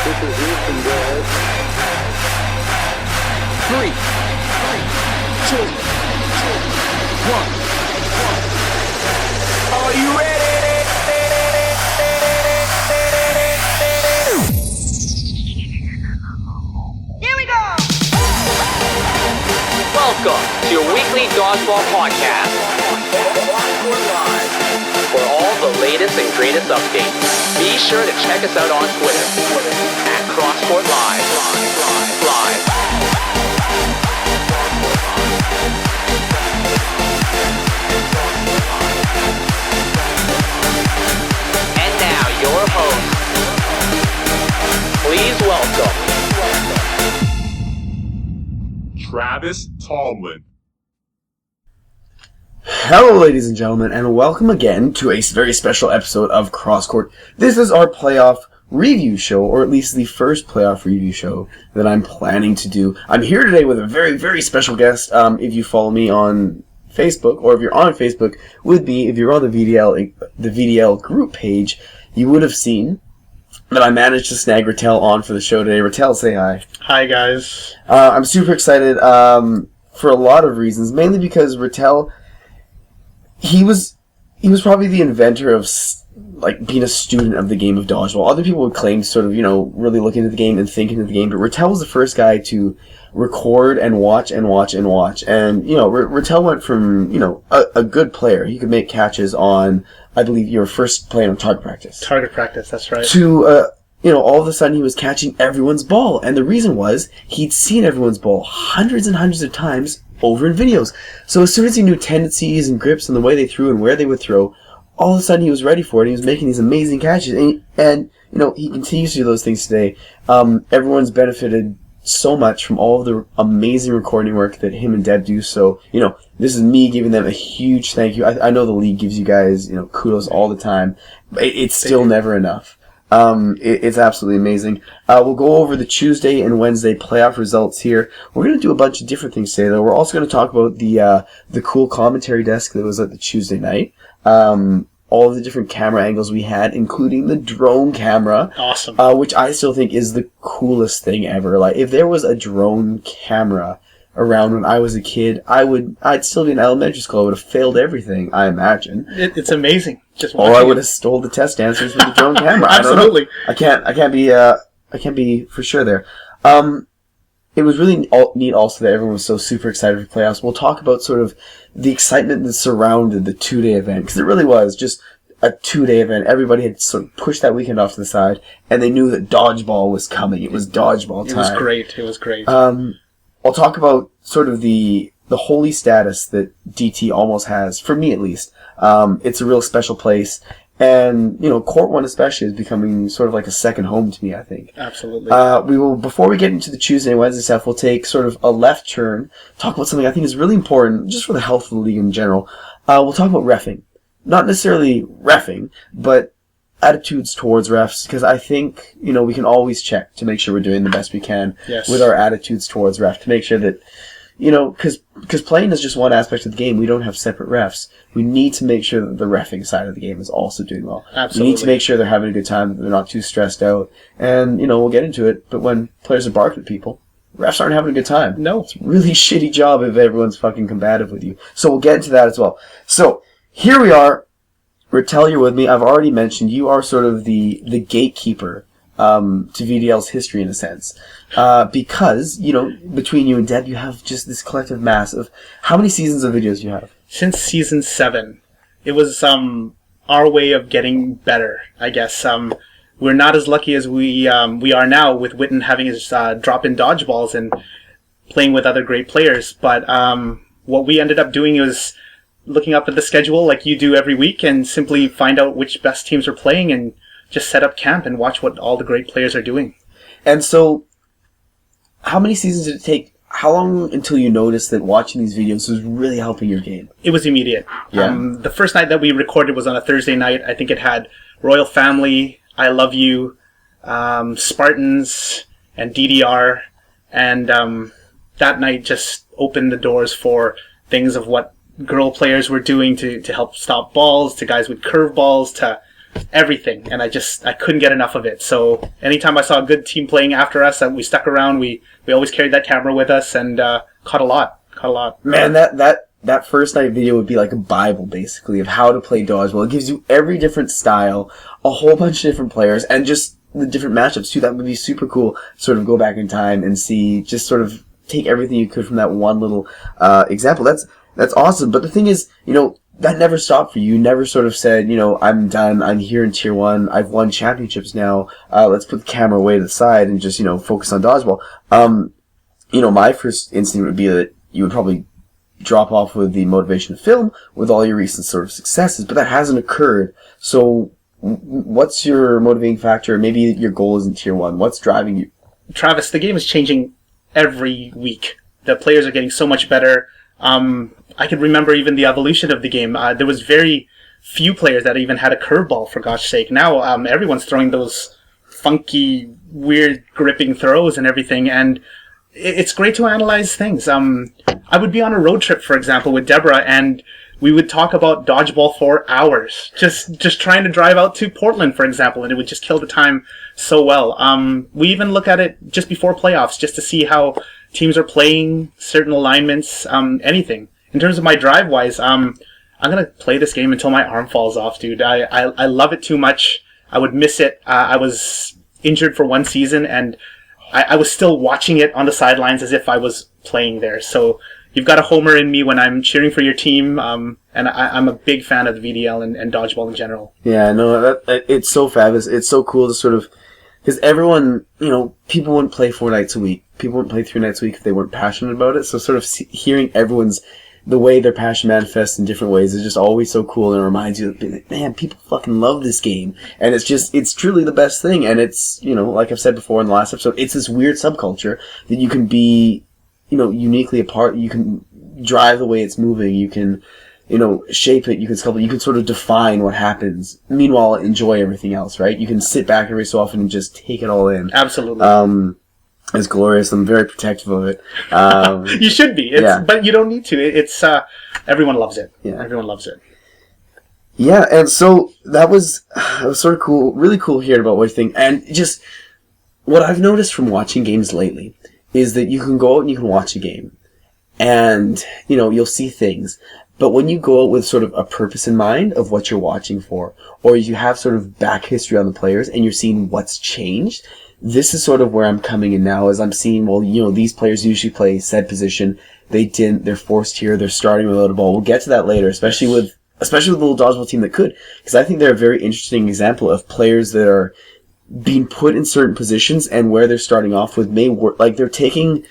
Three, two, one. Are you ready? Here we go! Welcome to your weekly dodgeball podcast. For all the latest and greatest updates, be sure to check us out on Twitter at Crosscourt Live. And now your host. Please welcome Travis Tallman. Hello, ladies and gentlemen, and welcome again to a very special episode of Crosscourt. This is our playoff review show, or at least the first playoff review show that I'm planning to do. I'm here today with a very, very special guest. If you follow me on Facebook, or if you're on Facebook with me, if you're on the VDL group page, you would have seen that I managed to snag Rattel on for the show today. Rattel, say hi. Hi, guys. I'm super excited for a lot of reasons, mainly because Rattel, he was probably the inventor of being a student of the game of dodgeball. Other people would claim to sort of, really look into the game and think into the game, but Rattel was the first guy to record and watch and watch and watch. And, Rattel went from, a good player. He could make catches on, I believe, your first play on target practice. Target practice, that's right. To, all of a sudden he was catching everyone's ball. And the reason was he'd seen everyone's ball hundreds and hundreds of times over in videos. So as soon as he knew tendencies and grips and the way they threw and where they would throw, all of a sudden he was ready for it. He was making these amazing catches. And he continues to do those things today. Everyone's benefited so much from all of the amazing recording work that him and Deb do. So, this is me giving them a huge thank you. I know the league gives you guys, kudos all the time, but it's still never enough. It's absolutely amazing. We'll go over the Tuesday and Wednesday playoff results here. We're going to do a bunch of different things today, though. We're also going to talk about the cool commentary desk that was at the Tuesday night. All of the different camera angles we had, including the drone camera. Awesome. Which I still think is the coolest thing ever. Like, if there was a drone camera around when I was a kid, I'd still be in elementary school. I would have failed everything, I imagine. It's amazing. Or I would have stole the test answers with the drone camera. Absolutely. I can't be for sure there. It was really neat also that everyone was so super excited for playoffs. We'll talk about sort of the excitement that surrounded the 2-day event, because it really was just a 2-day event. Everybody had sort of pushed that weekend off to the side, and they knew that dodgeball was coming. It was dodgeball time. It was great. I'll talk about sort of the holy status that DT almost has, for me at least. It's a real special place. And, Court 1 especially is becoming sort of like a second home to me, I think. Absolutely. Before we get into the Tuesday and Wednesday stuff, we'll take sort of a left turn, talk about something I think is really important, just for the health of the league in general. We'll talk about reffing. Not necessarily reffing, but attitudes towards refs, because I think, we can always check to make sure we're doing the best we can with our attitudes towards refs, to make sure that, because playing is just one aspect of the game. We don't have separate refs. We need to make sure that the reffing side of the game is also doing well. Absolutely. We need to make sure they're having a good time, that they're not too stressed out. And, we'll get into it, but when players are barking at people, refs aren't having a good time. No. It's a really shitty job if everyone's fucking combative with you. So we'll get into that as well. So, here we are. Rattel, you're with me. I've already mentioned you are sort of the gatekeeper to VDL's history in a sense. Because, between you and Deb, you have just this collective mass of... How many seasons of videos do you have? Since season 7. It was our way of getting better, I guess. We're not as lucky as we are now, with Witten having his drop-in dodgeballs and playing with other great players. But what we ended up doing was looking up at the schedule like you do every week and simply find out which best teams are playing and just set up camp and watch what all the great players are doing. And so, how many seasons did it take? How long until you noticed that watching these videos was really helping your game? It was immediate. Yeah. The first night that we recorded was on a Thursday night. I think it had Royal Family, I Love You, Spartans, and DDR. And that night just opened the doors for things of what girl players were doing to help stop balls, to guys with curveballs, to everything, and I couldn't get enough of it. So anytime I saw a good team playing after us, we stuck around. We always carried that camera with us and caught a lot. Man, that first night video would be like a Bible, basically, of how to play dodgeball. It gives you every different style, a whole bunch of different players, and just the different matchups too. That would be super cool. Sort of go back in time and see, just sort of take everything you could from that one little example. That's awesome. But the thing is, that never stopped for you. You never sort of said, I'm done. I'm here in Tier 1. I've won championships now. Let's put the camera away to the side and just, focus on dodgeball. My first instinct would be that you would probably drop off with the motivation to film with all your recent sort of successes, but that hasn't occurred. So what's your motivating factor? Maybe your goal isn't Tier 1. What's driving you? Travis, the game is changing every week. The players are getting so much better. I can remember even the evolution of the game. There was very few players that even had a curveball, for gosh sake. Now everyone's throwing those funky, weird, gripping throws and everything, and it's great to analyze things. I would be on a road trip, for example, with Deborah, and we would talk about dodgeball for hours. Just trying to drive out to Portland, for example, and it would just kill the time so well. We even look at it just before playoffs, just to see how teams are playing, certain alignments, anything. In terms of my drive-wise, I'm going to play this game until my arm falls off, dude. I love it too much. I would miss it. I was injured for one season, and I was still watching it on the sidelines as if I was playing there. So you've got a homer in me when I'm cheering for your team, and I'm a big fan of the VDL and dodgeball in general. Yeah, no, it's so fabulous. It's so cool to sort of, because everyone, people wouldn't play 4 nights a week. People wouldn't play 3 nights a week if they weren't passionate about it. So sort of hearing the way their passion manifests in different ways is just always so cool, and it reminds you that, man, people fucking love this game. And it's truly the best thing. And it's, like I've said before in the last episode, it's this weird subculture that you can be, uniquely a part. You can drive the way it's moving. You can, shape it. You can sculpt it. You can sort of define what happens. Meanwhile, enjoy everything else, right? You can sit back every so often and just take it all in. Absolutely. It's glorious. I'm very protective of it. You should be. But you don't need to. It's everyone loves it. Yeah. Everyone loves it. Yeah, and so that was sort of cool, really cool hearing about what you think. And just what I've noticed from watching games lately is that you can go out and you can watch a game, and you'll see things. But when you go out with sort of a purpose in mind of what you're watching for, or you have sort of back history on the players and you're seeing what's changed, this is sort of where I'm coming in now, as I'm seeing, these players usually play said position. They didn't. They're forced here. They're starting without a ball. We'll get to that later, especially with the little dodgeball team that could, because I think they're a very interesting example of players that are being put in certain positions and where they're starting off with may work. Like, they're taking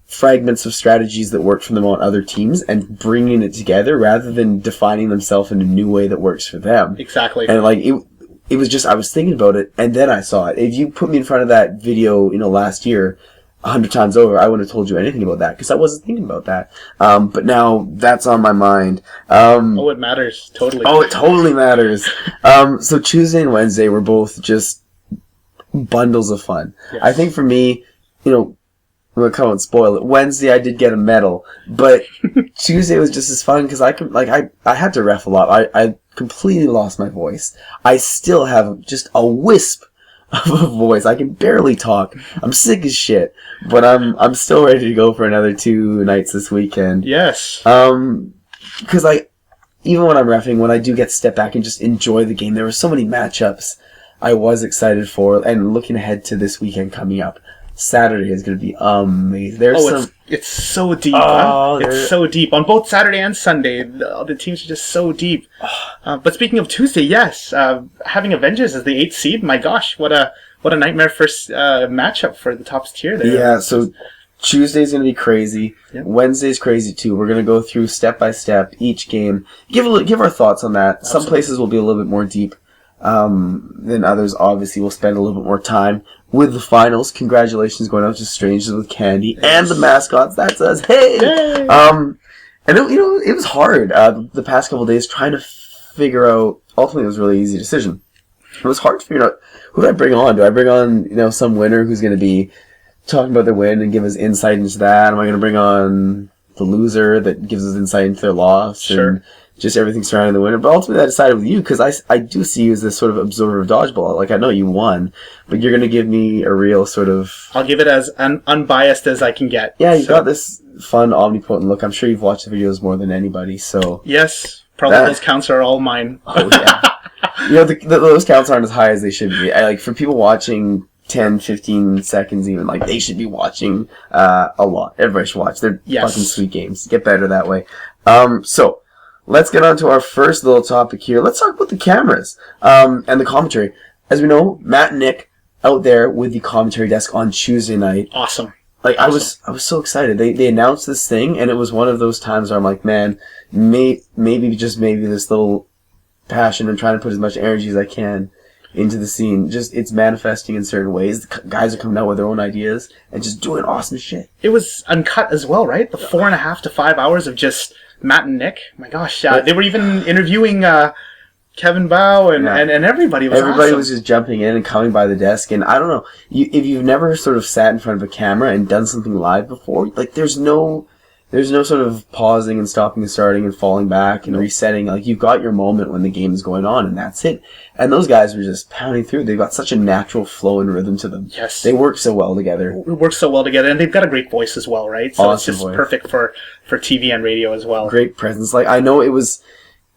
fragments of strategies that worked for them on other teams and bringing it together rather than defining themselves in a new way that works for them. Exactly. And it was just, I was thinking about it, and then I saw it. If you put me in front of that video, last year, 100 times over, I wouldn't have told you anything about that, because I wasn't thinking about that. But now, that's on my mind. It matters. Totally. Oh, it totally matters. So Tuesday and Wednesday were both just bundles of fun. Yes. I think for me, I'm gonna come and spoil it. Wednesday, I did get a medal, but Tuesday was just as fun, because I had to ref a lot. I completely lost my voice. I still have just a wisp of a voice. I can barely talk. I'm sick as shit, but I'm still ready to go for another 2 nights this weekend. Yes. Because even when I'm reffing, when I do get to step back and just enjoy the game, there were so many matchups I was excited for, and looking ahead to this weekend coming up. Saturday is going to be amazing. It's so deep. It's so deep. On both Saturday and Sunday, the teams are just so deep. But speaking of Tuesday, yes, having Avengers as the 8th seed, my gosh, what a nightmare first matchup for the top tier there. Yeah, so Tuesday's going to be crazy. Yep. Wednesday's crazy too. We're going to go through step by step each game. Give our thoughts on that. Absolutely. Some places will be a little bit more deep than others. Obviously, we'll spend a little bit more time with the finals. Congratulations going out to Strangers with Candy. Yes. And the mascots. That's us. Hey! Yay! And it was hard the past couple of days trying to figure out. Ultimately, it was a really easy decision. It was hard to figure out, who do I bring on? Do I bring on some winner who's going to be talking about their win and give us insight into that? Am I going to bring on the loser that gives us insight into their loss? Sure. And just everything surrounding the winner. But ultimately, I decided with you because I do see you as this sort of observer of dodgeball. Like, I know you won, but you're going to give me a real sort of... I'll give it as unbiased as I can get. Yeah, you've got this fun, omnipotent look. I'm sure you've watched the videos more than anybody, so... Yes, probably those counts are all mine. Oh, yeah. Those counts aren't as high as they should be. Like, for people watching 10, 15 seconds even, like, they should be watching a lot. Everybody should watch. They're fucking sweet games. Get better that way. So... let's get on to our first little topic here. Let's talk about the cameras and the commentary. As we know, Matt and Nick out there with the commentary desk on Tuesday night. Awesome. Like awesome. I was so excited. They announced this thing, and it was one of those times where I'm like, man, maybe this little passion and trying to put as much energy as I can into the scene. Just it's manifesting in certain ways. The guys are coming out with their own ideas and just doing awesome shit. It was uncut as well, right? The 4.5 to 5 hours of just Matt and Nick. My gosh, they were even interviewing Kevin Bao and everybody. Everybody awesome. was just jumping in and coming by the desk. And I don't know, if you've never sort of sat in front of a camera and done something live before, like there's no sort of pausing and stopping and starting and falling back and resetting. Like you've got your moment when the game is going on, and that's it. And those guys were just pounding through. They've got such a natural flow and rhythm to them. Yes, they work so well together. It works so well together, and they've got a great voice as well, right? So it's just perfect for TV and radio as well. Great presence. Like I know it was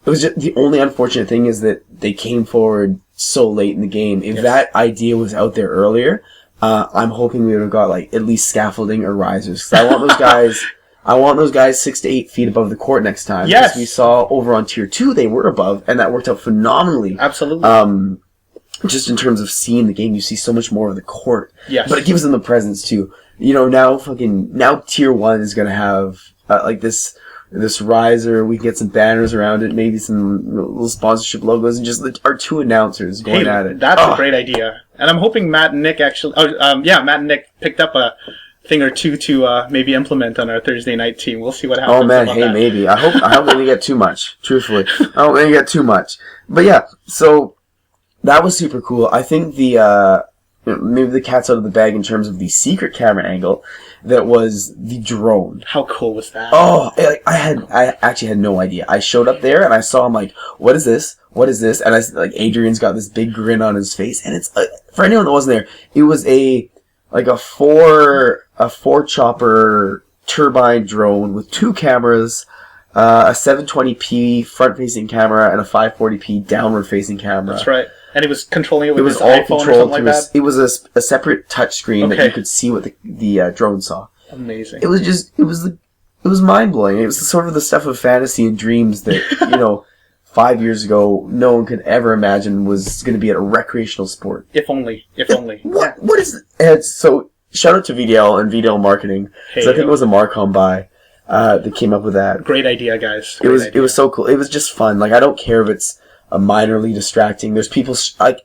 just the only unfortunate thing is that they came forward so late in the game. If that idea was out there earlier, I'm hoping we would have got like at least scaffolding or risers. 'Cause I want those guys. I want those guys 6 to 8 feet above the court next time. Yes. Because we saw over on Tier 2 they were above, and that worked out phenomenally. Absolutely. Just in terms of seeing the game, you see so much more of the court. Yes. But it gives them the presence too. You know, now Tier 1 is going to have like this riser. We can get some banners around it, maybe some little sponsorship logos, and just our 2 announcers going at it. That's a great idea. And I'm hoping Matt and Nick actually... Matt and Nick picked up a thing or two to maybe implement on our Thursday night team. We'll see what happens. Oh man, maybe. I hope they didn't get too much. Truthfully, I hope they didn't get too much. But yeah, so that was super cool. I think maybe the cat's out of the bag in terms of the secret camera angle. That was the drone. How cool was that? Oh, I actually had no idea. I showed up there and I saw him like, what is this? What is this? And Adrian's got this big grin on his face, and it's for anyone that wasn't there, it was a 4-chopper turbine drone with 2 cameras, a 720p front-facing camera, and a 540p downward-facing camera. That's right. And he was controlling it with his all iPhone or controlled something like that? It was a separate touch screen that you could see what the drone saw. Amazing. It was mind-blowing. It was sort of the stuff of fantasy and dreams that, 5 years ago, no one could ever imagine was going to be a recreational sport. If only. What is it? So, shout out to VDL and VDL Marketing. I think it was a Marcom buy that came up with that. Great idea, guys. It was so cool. It was just fun. Like, I don't care if it's minorly distracting. There's people,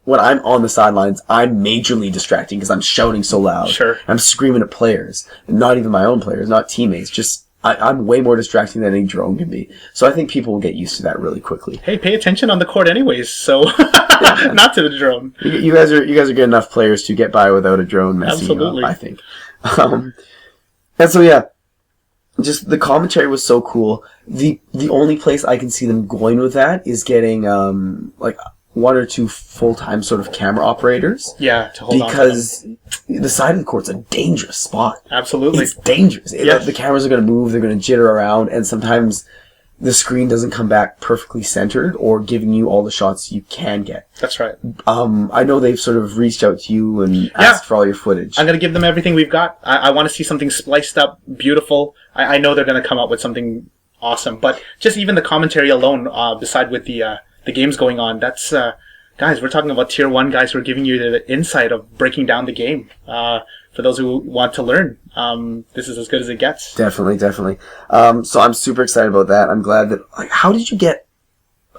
when I'm on the sidelines, I'm majorly distracting because I'm shouting so loud. Sure. I'm screaming at players. Not even my own players, not teammates. Just, I'm way more distracting than any drone can be. So I think people will get used to that really quickly. Hey, pay attention on the court anyways, so not to the drone. You guys are good enough players to get by without a drone messing you up, I think. And so yeah, just the commentary was so cool. The only place I can see them going with that is getting 1 or 2 full-time sort of camera operators. Yeah, to hold on to because the side of the court's a dangerous spot. Absolutely. It's dangerous. Yes. The cameras are going to move, they're going to jitter around, and sometimes the screen doesn't come back perfectly centered or giving you all the shots you can get. That's right. I know they've sort of reached out to you and asked for all your footage. I'm going to give them everything we've got. I want to see something spliced up, beautiful. I know they're going to come up with something awesome, but just even the commentary alone, beside with the games going on, that's guys, we're talking about Tier 1 guys who are giving you the insight of breaking down the game. For those who want to learn, this is as good as it gets. Definitely. So I'm super excited about that. I'm glad that, how did you get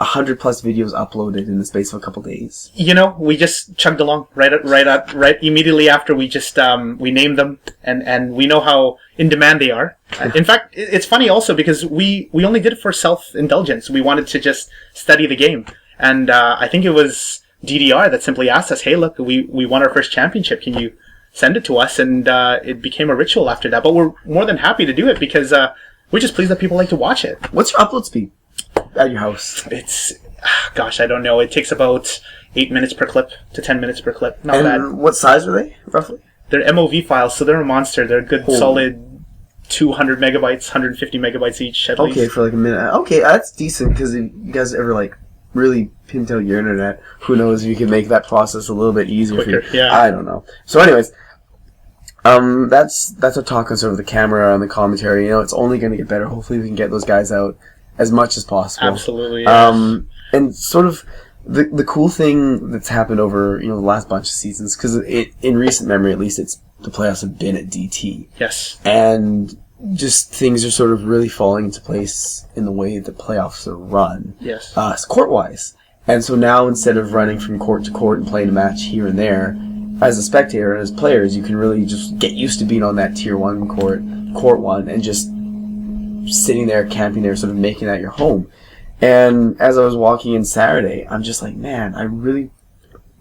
100+ videos uploaded in the space of a couple days? We just chugged along right immediately after we just we named them, and we know how in demand they are. In fact, it's funny also because we only did it for self-indulgence. We wanted to just study the game, and I think it was DDR that simply asked us, "Hey, look, we won our first championship. Can you send it to us?" And it became a ritual after that. But we're more than happy to do it because we're just pleased that people like to watch it. What's your upload speed? at your house? It's, gosh, I don't know. It takes about 8 minutes per clip to 10 minutes per clip. Not And bad. what size are they, roughly? They're MOV files, so they're a monster. They're a good, Holy. solid 200 megabytes, 150 megabytes each at Okay, least. for like a minute. Okay, that's decent, because if you guys ever, like, really pimped out your internet, who knows if you can make that process a little bit easier Quicker, for you. yeah. I don't know. So anyways, that's a talk on sort of the camera and the commentary. You know, it's only going to get better. Hopefully we can get those guys out as much as possible. Absolutely, yes. And sort of the cool thing that's happened over, you know, the last bunch of seasons, because in recent memory at least, it's the playoffs have been at DT. Yes. And just things are sort of really falling into place in the way the playoffs are run. Yes. Court-wise. And so now, instead of running from court to court and playing a match here and there, as a spectator and as players, you can really just get used to being on that Tier 1 court 1, and just sitting there, camping there, sort of making that your home. And as I was walking in Saturday, I'm just like, man, I really,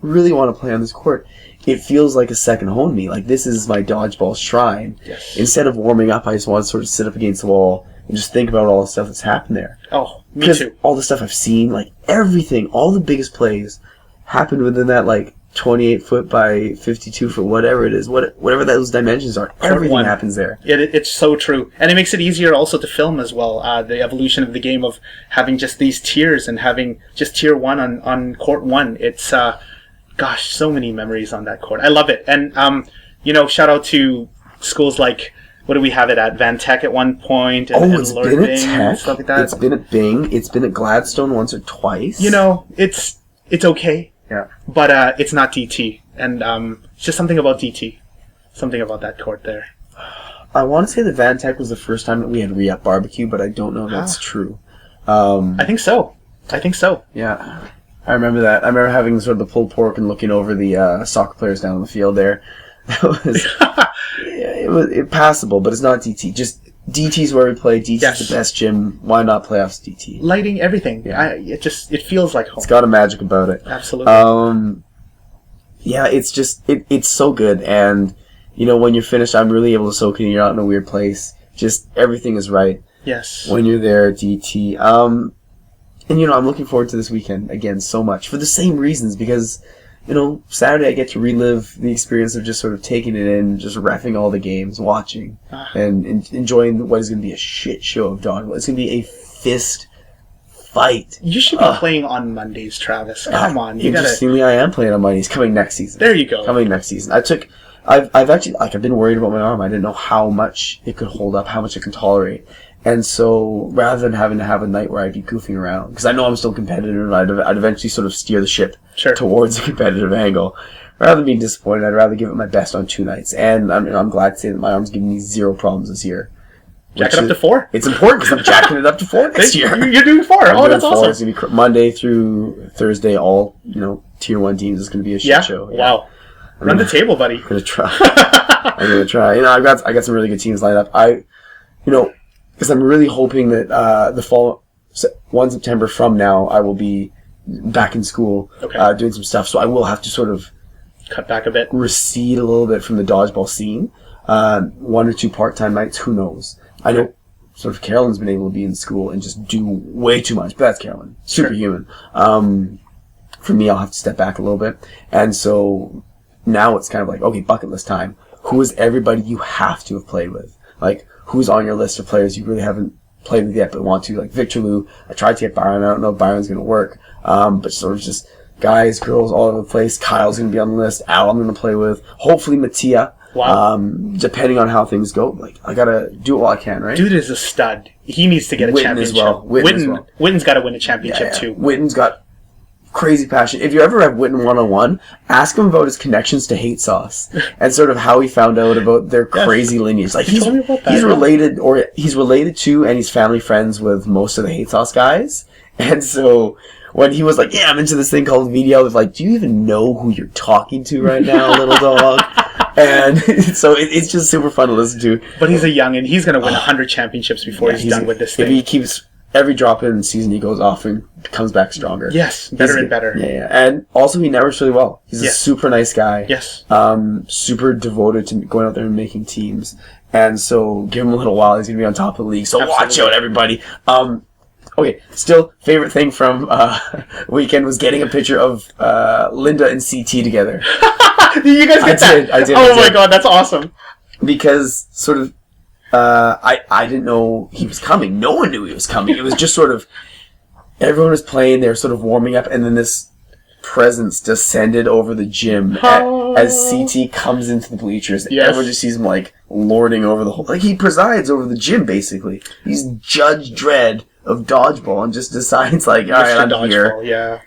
really want to play on this court. It feels like a second home to me. Like, this is my dodgeball shrine. Yes. Instead of warming up, I just want to sort of sit up against the wall and just think about all the stuff that's happened there. Oh, me Because too. all the stuff I've seen, like everything, all the biggest plays happened within that, like, 28 foot by 52 foot, whatever it is, whatever those dimensions are. Everything one. happens there. It's so true. And it makes it easier also to film as well. The evolution of the game of having just these tiers and having just Tier 1 on Court 1. It's, gosh, so many memories on that court. I love it. And, shout out to schools like, what do we have it at? Van Tech at one point. And, It's Lord been at Bing Tech. and stuff like that. It's been at Bing. It's been at Gladstone once or twice. It's okay. Yeah. But it's not DT. And it's just something about DT. Something about that court there. I want to say that Van Tech was the first time that we had re-up barbecue, but I don't know if that's true. I think so. Yeah. I remember that. I remember having sort of the pulled pork and looking over the soccer players down on the field there. It was passable, but it's not DT. Just DT's where we play. DT's Yes. the best gym. Why not playoffs DT? Lighting, everything. Yeah. It feels like home. It's got a magic about it. Absolutely. Yeah, it's just it's so good, and when you're finished, I'm really able to soak in. You're out in a weird place. Just everything is right Yes. when you're there at DT. And I'm looking forward to this weekend again so much for the same reasons, because Saturday I get to relive the experience of just sort of taking it in, just reffing all the games, watching, and enjoying what is going to be a shit show of dodgeball. It's going to be a fist fight. You should be playing on Mondays, Travis. Come on, you gotta. Interestingly, I am playing on Mondays coming next season. There you go. Coming next season. I've actually, I've been worried about my arm. I didn't know how much it could hold up, how much it can tolerate. And so, rather than having to have a night where I'd be goofing around, because I know I'm still competitive, and I'd eventually sort of steer the ship towards a competitive angle. Rather than being disappointed, I'd rather give it my best on 2 nights. And I'm glad to say that my arm's giving me 0 problems this year. Jack it up to 4. It's important, because I'm jacking it up to 4 next year. You're doing 4. I'm Oh, doing that's 4. awesome. It's going to be Monday through Thursday, all, Tier 1 teams. It's going to be a shit show. Yeah. Wow. Run the table, buddy. I'm going to try. I'm going to try. I got some really good teams lined up. Because I'm really hoping that the fall, 1 September from now, I will be back in school doing some stuff. So I will have to sort of Cut back a bit. recede a little bit from the dodgeball scene. 1 or 2 part-time nights, who knows? I know sort of Carolyn's been able to be in school and just do way too much, but that's Carolyn. Superhuman. For me, I'll have to step back a little bit. And so now it's kind of like, okay, bucket list time. Who is everybody you have to have played with? Like, who's on your list of players you really haven't played with yet but want to? Like Victor Lou, I tried to get Byron. I don't know if Byron's going to work. But sort of just guys, girls all over the place. Kyle's going to be on the list. Al I'm going to play with. Hopefully Mattia. Wow. Depending on how things go. Like, I got to do it while I can, right? Dude is a stud. He needs to get a Witten championship. as well. Witten as well. Witten's got to win a championship too. Witten's got crazy passion. If you ever have Witten one-on-one, ask him about his connections to Hate Sauce and sort of how he found out about their crazy lineage. Like, He told me about that, he's yeah. he's related to, and he's family friends with most of the Hate Sauce guys. And so when he was like, yeah, I'm into this thing called VDL, I was like, do you even know who you're talking to right now, little dog? And so it's just super fun to listen to. But he's a youngin'. He's going to win 100 championships before he's done with this thing. If he keeps every drop-in season, he goes off and comes back stronger. Yes, better and better. Yeah. And also, he networks really well. He's a super nice guy. Yes. Super devoted to going out there and making teams. And so, give him a little while. He's going to be on top of the league. So watch out, everybody. Okay, still, favorite thing from weekend was getting a picture of Linda and CT together. Did you guys get that? I did. Oh my god, that's awesome. Because sort of, I didn't know he was coming. No one knew he was coming. It was just sort of, everyone was playing, they were sort of warming up, and then this presence descended over the gym as CT comes into the bleachers. Yes. Everyone just sees him like lording over the whole, like he presides over the gym basically. He's Judge Dredd of dodgeball and just decides like, all right, I'm here. Yeah.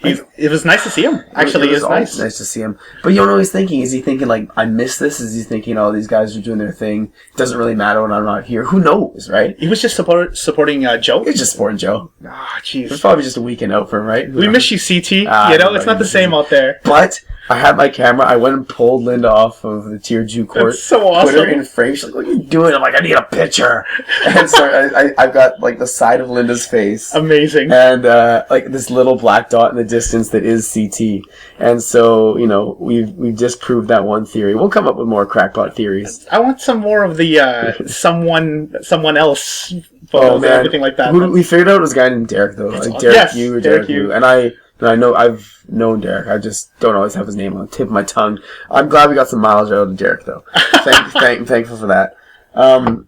It was nice to see him. Actually, it was nice. Nice to see him. But you don't know what he's thinking. Is he thinking, like, I miss this? Is he thinking, oh, these guys are doing their thing. It doesn't really matter when I'm not here. Who knows, right? He was just supporting Joe? He's just supporting Joe. Ah, jeez. It's probably just a weekend out for him, right? We miss you, CT. It's not the same out there. But I had my camera. I went and pulled Linda off of the Tier 2 court. That's so awesome. Put her in frame. She's like, what are you doing? I'm like, I need a picture. And so I've got, like, the side of Linda's face. Amazing. And, like, this little black dot in the distance that is CT. And so, we've disproved that one theory. We'll come up with more crackpot theories. I want some more of the someone else photos and everything like that. We figured out it was a guy named Derek, though. Like Derek Yu or Derek Yu. And I know I've known Derek. I just don't always have his name on the tip of my tongue. I'm glad we got some mileage out of Derek, though. Thankful for that. So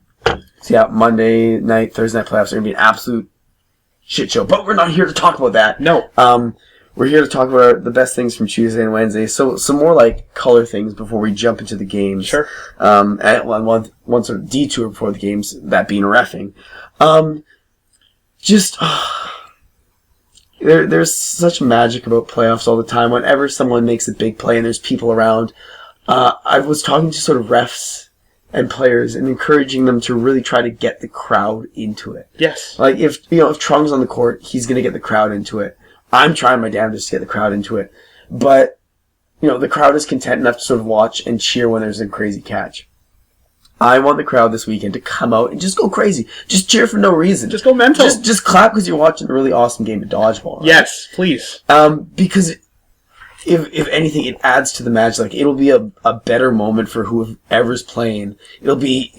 yeah, Monday night, Thursday night playoffs are going to be an absolute shit show. But we're not here to talk about that. No. We're here to talk about the best things from Tuesday and Wednesday. So some more like color things before we jump into the games. Sure. And one sort of detour before the games, that being reffing. There's such magic about playoffs all the time. Whenever someone makes a big play and there's people around, I was talking to sort of refs and players and encouraging them to really try to get the crowd into it. Yes. Like if Trung's on the court, he's going to get the crowd into it. I'm trying my damnedest to get the crowd into it. But, the crowd is content enough to sort of watch and cheer when there's a crazy catch. I want the crowd this weekend to come out and just go crazy. Just cheer for no reason. Just go mental. Just clap because you're watching a really awesome game of dodgeball. Right? Yes, please. Because if anything, it adds to the match. Like, it'll be a better moment for whoever's playing. It'll be,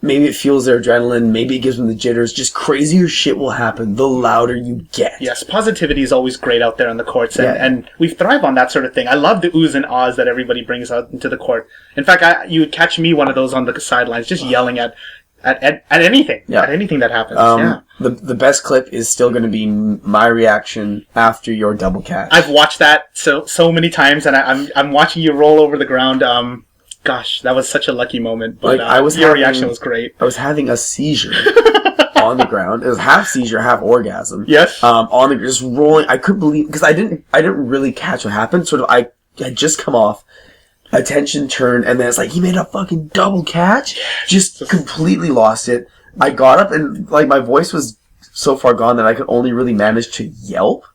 maybe it fuels their adrenaline. Maybe it gives them the jitters. Just crazier shit will happen the louder you get. Yes, positivity is always great out there on the courts, and we thrive on that sort of thing. I love the oohs and ahs that everybody brings out into the court. In fact, you would catch me one of those on the sidelines, just yelling at anything, at anything that happens. The best clip is still going to be my reaction after your double catch. I've watched that so many times, and I'm watching you roll over the ground. Gosh, that was such a lucky moment. But your reaction was great. I was having a seizure on the ground. It was half seizure, half orgasm. Yes. On the just rolling. I couldn't believe because I didn't really catch what happened. Sort of, I had just come off. Attention turned, and then it's like he made a fucking double catch. Just completely lost it. I got up and like my voice was so far gone that I could only really manage to yelp.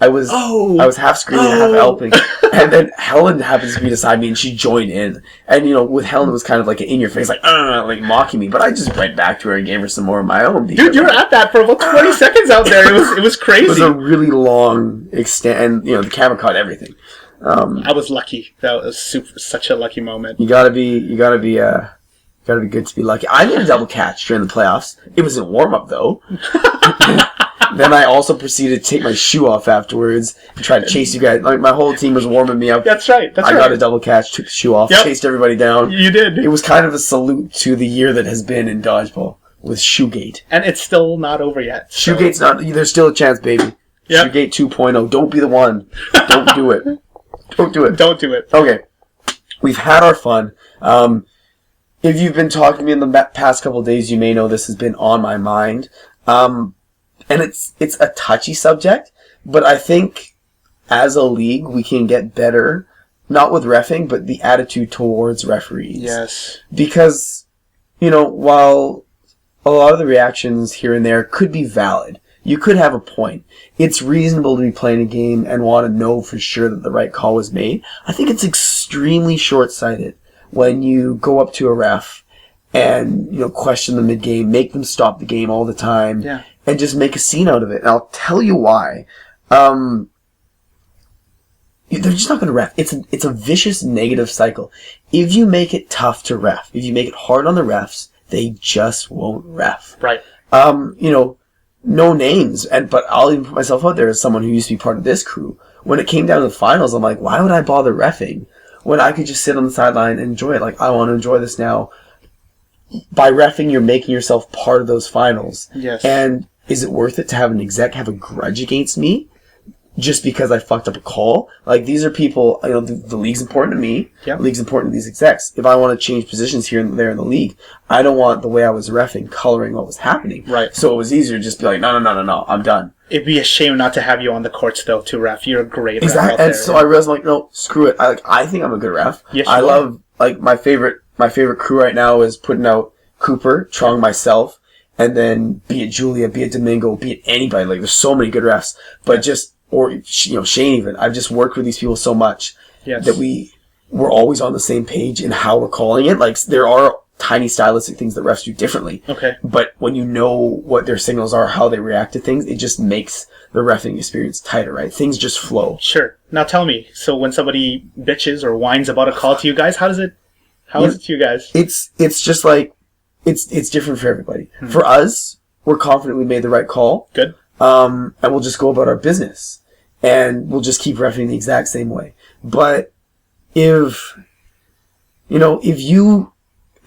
I was half screaming, half yelping, and then Helen happens to be beside me, and she joined in. And with Helen, it was kind of like in your face, like mocking me. But I just went back to her and gave her some more of my own. Dude, you were at that for about 20 seconds out there. It was crazy. It was a really long extent, and the camera caught everything. I was lucky. That was such a lucky moment. You gotta be good to be lucky. I made a double catch during the playoffs. It was in warm up though. Then I also proceeded to take my shoe off afterwards and try to chase you guys. Like my whole team was warming me up. That's right. I got a double catch, took the shoe off, chased everybody down. You did. It was kind of a salute to the year that has been in dodgeball with Shoegate. And it's still not over yet. So. Shoegate's not. There's still a chance, baby. Yep. Shoegate 2.0. Don't be the one. Don't do it. Don't do it. Don't do it. Okay. We've had our fun. If you've been talking to me in the past couple of days, you may know this has been on my mind. And it's a touchy subject, but I think as a league we can get better, not with reffing, but the attitude towards referees. Yes. Because, while a lot of the reactions here and there could be valid, you could have a point. It's reasonable to be playing a game and want to know for sure that the right call was made. I think it's extremely short-sighted when you go up to a ref and, question them mid-game, make them stop the game all the time, and just make a scene out of it. And I'll tell you why. They're just not going to ref. It's a vicious negative cycle. If you make it tough to ref, if you make it hard on the refs, they just won't ref. Right. no names, but I'll even put myself out there as someone who used to be part of this crew. When it came down to the finals, I'm like, why would I bother reffing when I could just sit on the sideline and enjoy it? Like, I want to enjoy this now. By reffing, you're making yourself part of those finals. Yes. And is it worth it to have an exec have a grudge against me just because I fucked up a call? Like, these are people, the league's important to me. Yep. The league's important to these execs. If I want to change positions here and there in the league, I don't want the way I was reffing coloring what was happening. Right. So it was easier to just be like, no, I'm done. It'd be a shame not to have you on the courts, though, to ref. You're a great ref Exactly. out there. And so I realized, I'm like, no, screw it. I think I'm a good ref. Yes, I you love, like, my favorite crew right now is putting out Cooper, Trong, myself, and then be it Julia, be it Domingo, be it anybody. Like, there's so many good refs. But Shane even. I've just worked with these people so much that we're always on the same page in how we're calling it. Like, there are tiny stylistic things that refs do differently. Okay. But when you know what their signals are, how they react to things, it just makes the reffing experience tighter, right? Things just flow. Sure. Now tell me, so when somebody bitches or whines about a call to you guys, how is it to you guys? It's just like, it's different for everybody. For us, we're confident we made the right call. Good. And we'll just go about our business. And we'll just keep reffing the exact same way. But if you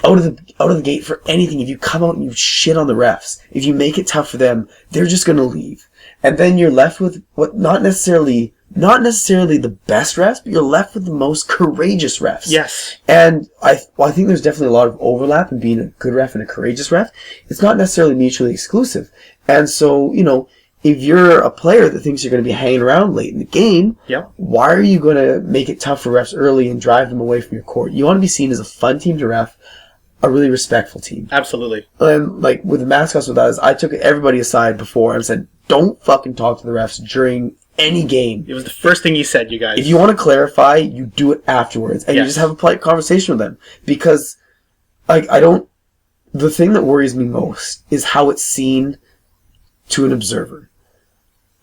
out of the gate for anything, if you come out and you shit on the refs, if you make it tough for them, they're just going to leave. And then you're left with what not necessarily the best refs, but you're left with the most courageous refs. Yes. And I think there's definitely a lot of overlap in being a good ref and a courageous ref. It's not necessarily mutually exclusive. And so, if you're a player that thinks you're going to be hanging around late in the game, why are you going to make it tough for refs early and drive them away from your court? You want to be seen as a fun team to ref, a really respectful team. Absolutely. And like with the mascots with us, I took everybody aside before and said, don't fucking talk to the refs during any game. It was the first thing you said, you guys. If you want to clarify, you do it afterwards. And you just have a polite conversation with them. Because the thing that worries me most is how it's seen to an observer.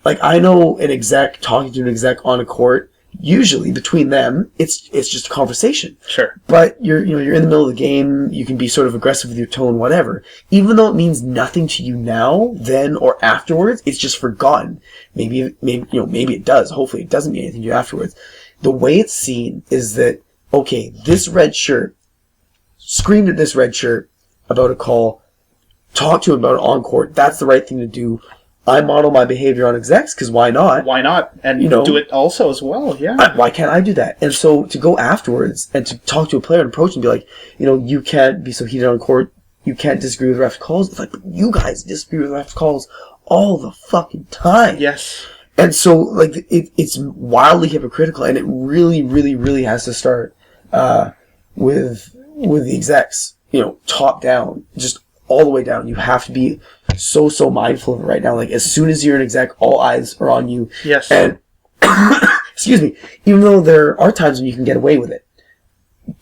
Like, I know an exec talking to an exec on a court, usually between them, it's just a conversation. Sure. But you're in the middle of the game, you can be sort of aggressive with your tone, whatever. Even though it means nothing to you now, then, or afterwards, it's just forgotten. Maybe it does. Hopefully it doesn't mean anything to you afterwards. The way it's seen is that, okay, this red shirt screamed at this red shirt about a call, talked to him about it on court, that's the right thing to do. I model my behavior on execs because why not? Why not? And do it also as well, yeah. Why can't I do that? And so to go afterwards and to talk to a player and approach and be like, you can't be so heated on court, you can't disagree with refs' calls. It's like, you guys disagree with refs' calls all the fucking time. Yes. And so, like, it's wildly hypocritical, and it really, really, really has to start with the execs, top down, just all the way down. You have to be so mindful of it right now. Like, as soon as you're an exec, all eyes are on you. Yes. And excuse me, even though there are times when you can get away with it,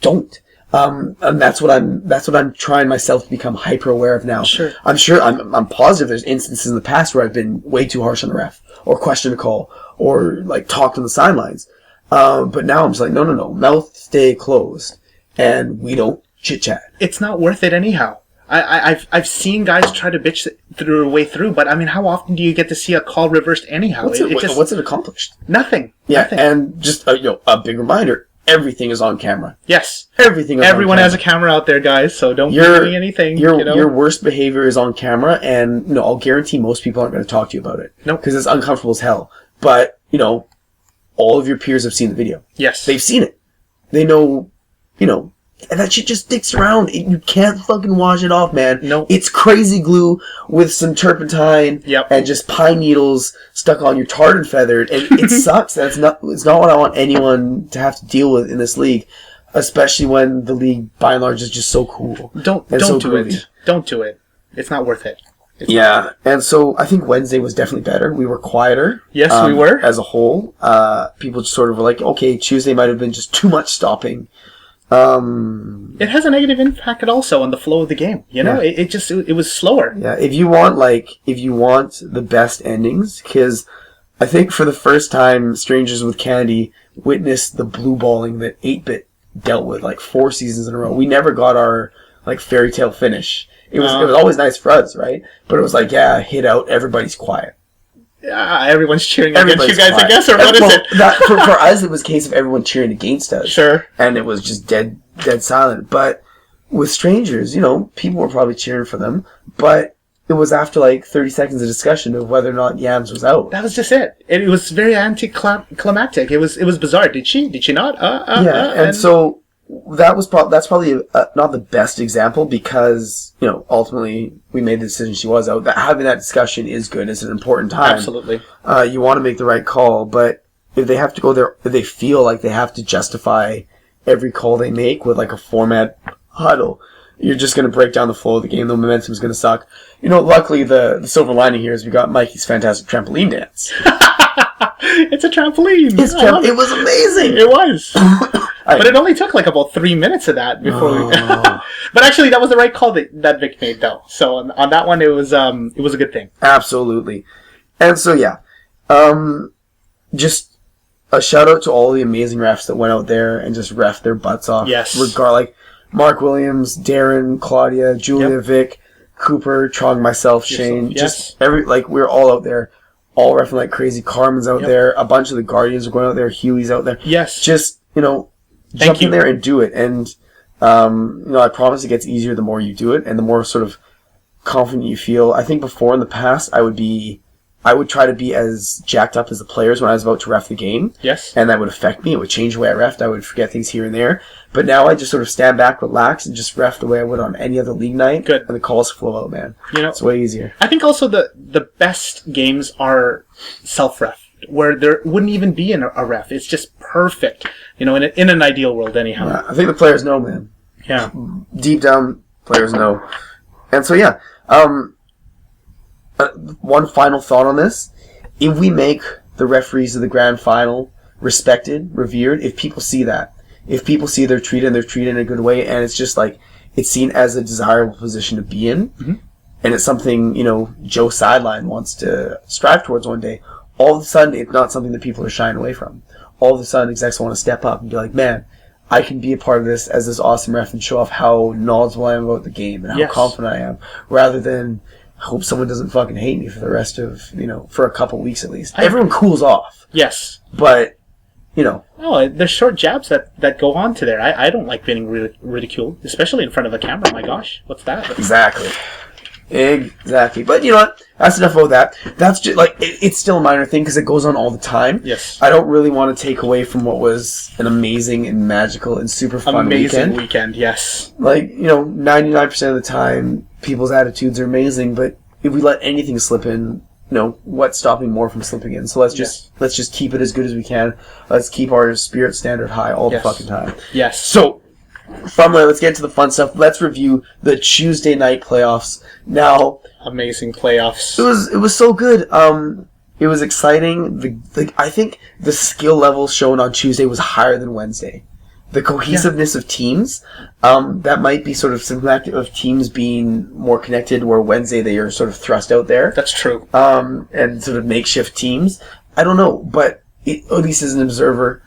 don't. And that's what I'm trying myself to become hyper aware of now. Sure. I'm positive there's instances in the past where I've been way too harsh on the ref, or questioned a call, or like talked on the sidelines. But now I'm just like, no, mouth stay closed, and we don't chit chat. It's not worth it anyhow. I've seen guys try to bitch their way through, but I mean, how often do you get to see a call reversed anyhow? What's it accomplished? Nothing. Yeah, Nothing. and just a big reminder: everything is on camera. Yes, Everyone has a camera out there, guys. So don't be doing anything. Your worst behavior is on camera, and I'll guarantee most people aren't going to talk to you about it. No, because it's uncomfortable as hell. But all of your peers have seen the video. Yes, they've seen it. They know, and that shit just sticks around. You can't fucking wash it off, man. No. It's crazy glue with some turpentine and just pine needles stuck on your tarred and feathered. And it sucks. It's not what I want anyone to have to deal with in this league, especially when the league, by and large, is just so cool. Don't do it. Don't do it. It's not worth it. And so I think Wednesday was definitely better. We were quieter. Yes, we were. As a whole. People just sort of were like, okay, Tuesday might have been just too much stopping. It has a negative impact also on the flow of the game. It was slower. Yeah, if you want the best endings, because I think for the first time, Strangers with Candy witnessed the blue balling that 8-Bit dealt with like 4 seasons in a row. We never got our like fairy tale finish. It was always nice for us, right? But it was like, yeah, hit out, everybody's quiet. Everyone's cheering against you guys, quiet. I guess, or what is it? For us, it was a case of everyone cheering against us. Sure. And it was just dead silent. But with strangers, people were probably cheering for them, but it was after like 30 seconds of discussion of whether or not Yams was out. That was just it. It was very anticlimactic. It was bizarre. Did she not? And so that's probably not the best example because ultimately we made the decision she was out. That having that discussion is good. It's an important time. Absolutely. You want to make the right call, but if they have to go there, if they feel like they have to justify every call they make with like a format huddle, you're just going to break down the flow of the game. The momentum's going to suck. Luckily the silver lining here is we got Mikey's fantastic trampoline dance. It's a trampoline. It was amazing. It was. But it only took like about 3 minutes of that before we... But actually, that was the right call that Vic made, though. So on that one, it was a good thing. Absolutely. And so, yeah. Just a shout out to all the amazing refs that went out there and just reffed their butts off. Yes. Like Mark Williams, Darren, Claudia, Julia, Vic, Cooper, Trong, myself, Shane. Yes. Just we're all out there. All reffing like crazy. Carmen's out there. A bunch of the Guardians are going out there. Huey's out there. Yes. Just, jump in there and do it. And, I promise it gets easier the more you do it and the more sort of confident you feel. I think before in the past, I would try to be as jacked up as the players when I was about to ref the game. Yes. And that would affect me. It would change the way I refed. I would forget things here and there. But now I just sort of stand back, relax, and just ref the way I would on any other league night. Good. And the calls flow out, man. It's way easier. I think also the best games are self-ref, where there wouldn't even be a ref. It's just perfect, in an ideal world anyhow. Yeah, I think the players know, man. Yeah. Deep down, players know. And so, yeah. One final thought on this. If we make the referees of the grand final respected, revered, if people see that, if people see they're treated in a good way, and it's just like, it's seen as a desirable position to be in, and it's something, Joe Sideline wants to strive towards one day, all of a sudden, it's not something that people are shying away from. All of a sudden, execs want to step up and be like, man, I can be a part of this as this awesome ref and show off how knowledgeable I am about the game and how confident I am, rather than hope someone doesn't fucking hate me for the rest of, for a couple weeks at least. Everyone cools off. Yes. But, Oh, there's short jabs that go on to there. I don't like being ridiculed, especially in front of a camera. My gosh, what's that? Exactly. But you know what? That's enough about that. That's just like it's still a minor thing because it goes on all the time. Yes. I don't really want to take away from what was an amazing and magical and super fun weekend. Yes. 99% of the time, people's attitudes are amazing, but if we let anything slip in, what's stopping more from slipping in? So let's just keep it as good as we can. Let's keep our spirit standard high all the fucking time. Yes. So, from there, let's get to the fun stuff. Let's review the Tuesday night playoffs. Now, amazing playoffs. It was so good. It was exciting. I think the skill level shown on Tuesday was higher than Wednesday. The cohesiveness of teams, that might be sort of symptomatic of teams being more connected, where Wednesday they are sort of thrust out there. That's true. And sort of makeshift teams. I don't know, but at least as an observer,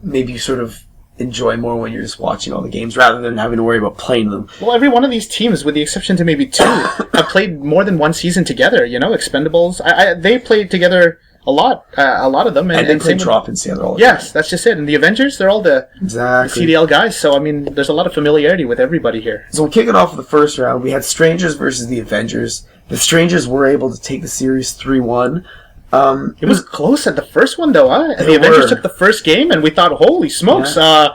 maybe you sort of enjoy more when you're just watching all the games rather than having to worry about playing them. Well, every one of these teams, with the exception to maybe two, have played more than one season together. Expendables. They played together a lot of them. And they played drop-ins together all the time. Yes, that's just it. And the Avengers, they're all the CDL guys. So, there's a lot of familiarity with everybody here. So, kicking off the first round, we had Strangers versus the Avengers. The Strangers were able to take the series 3-1. It was close at the first one, though, huh? The Avengers took the first game, and we thought, holy smokes, can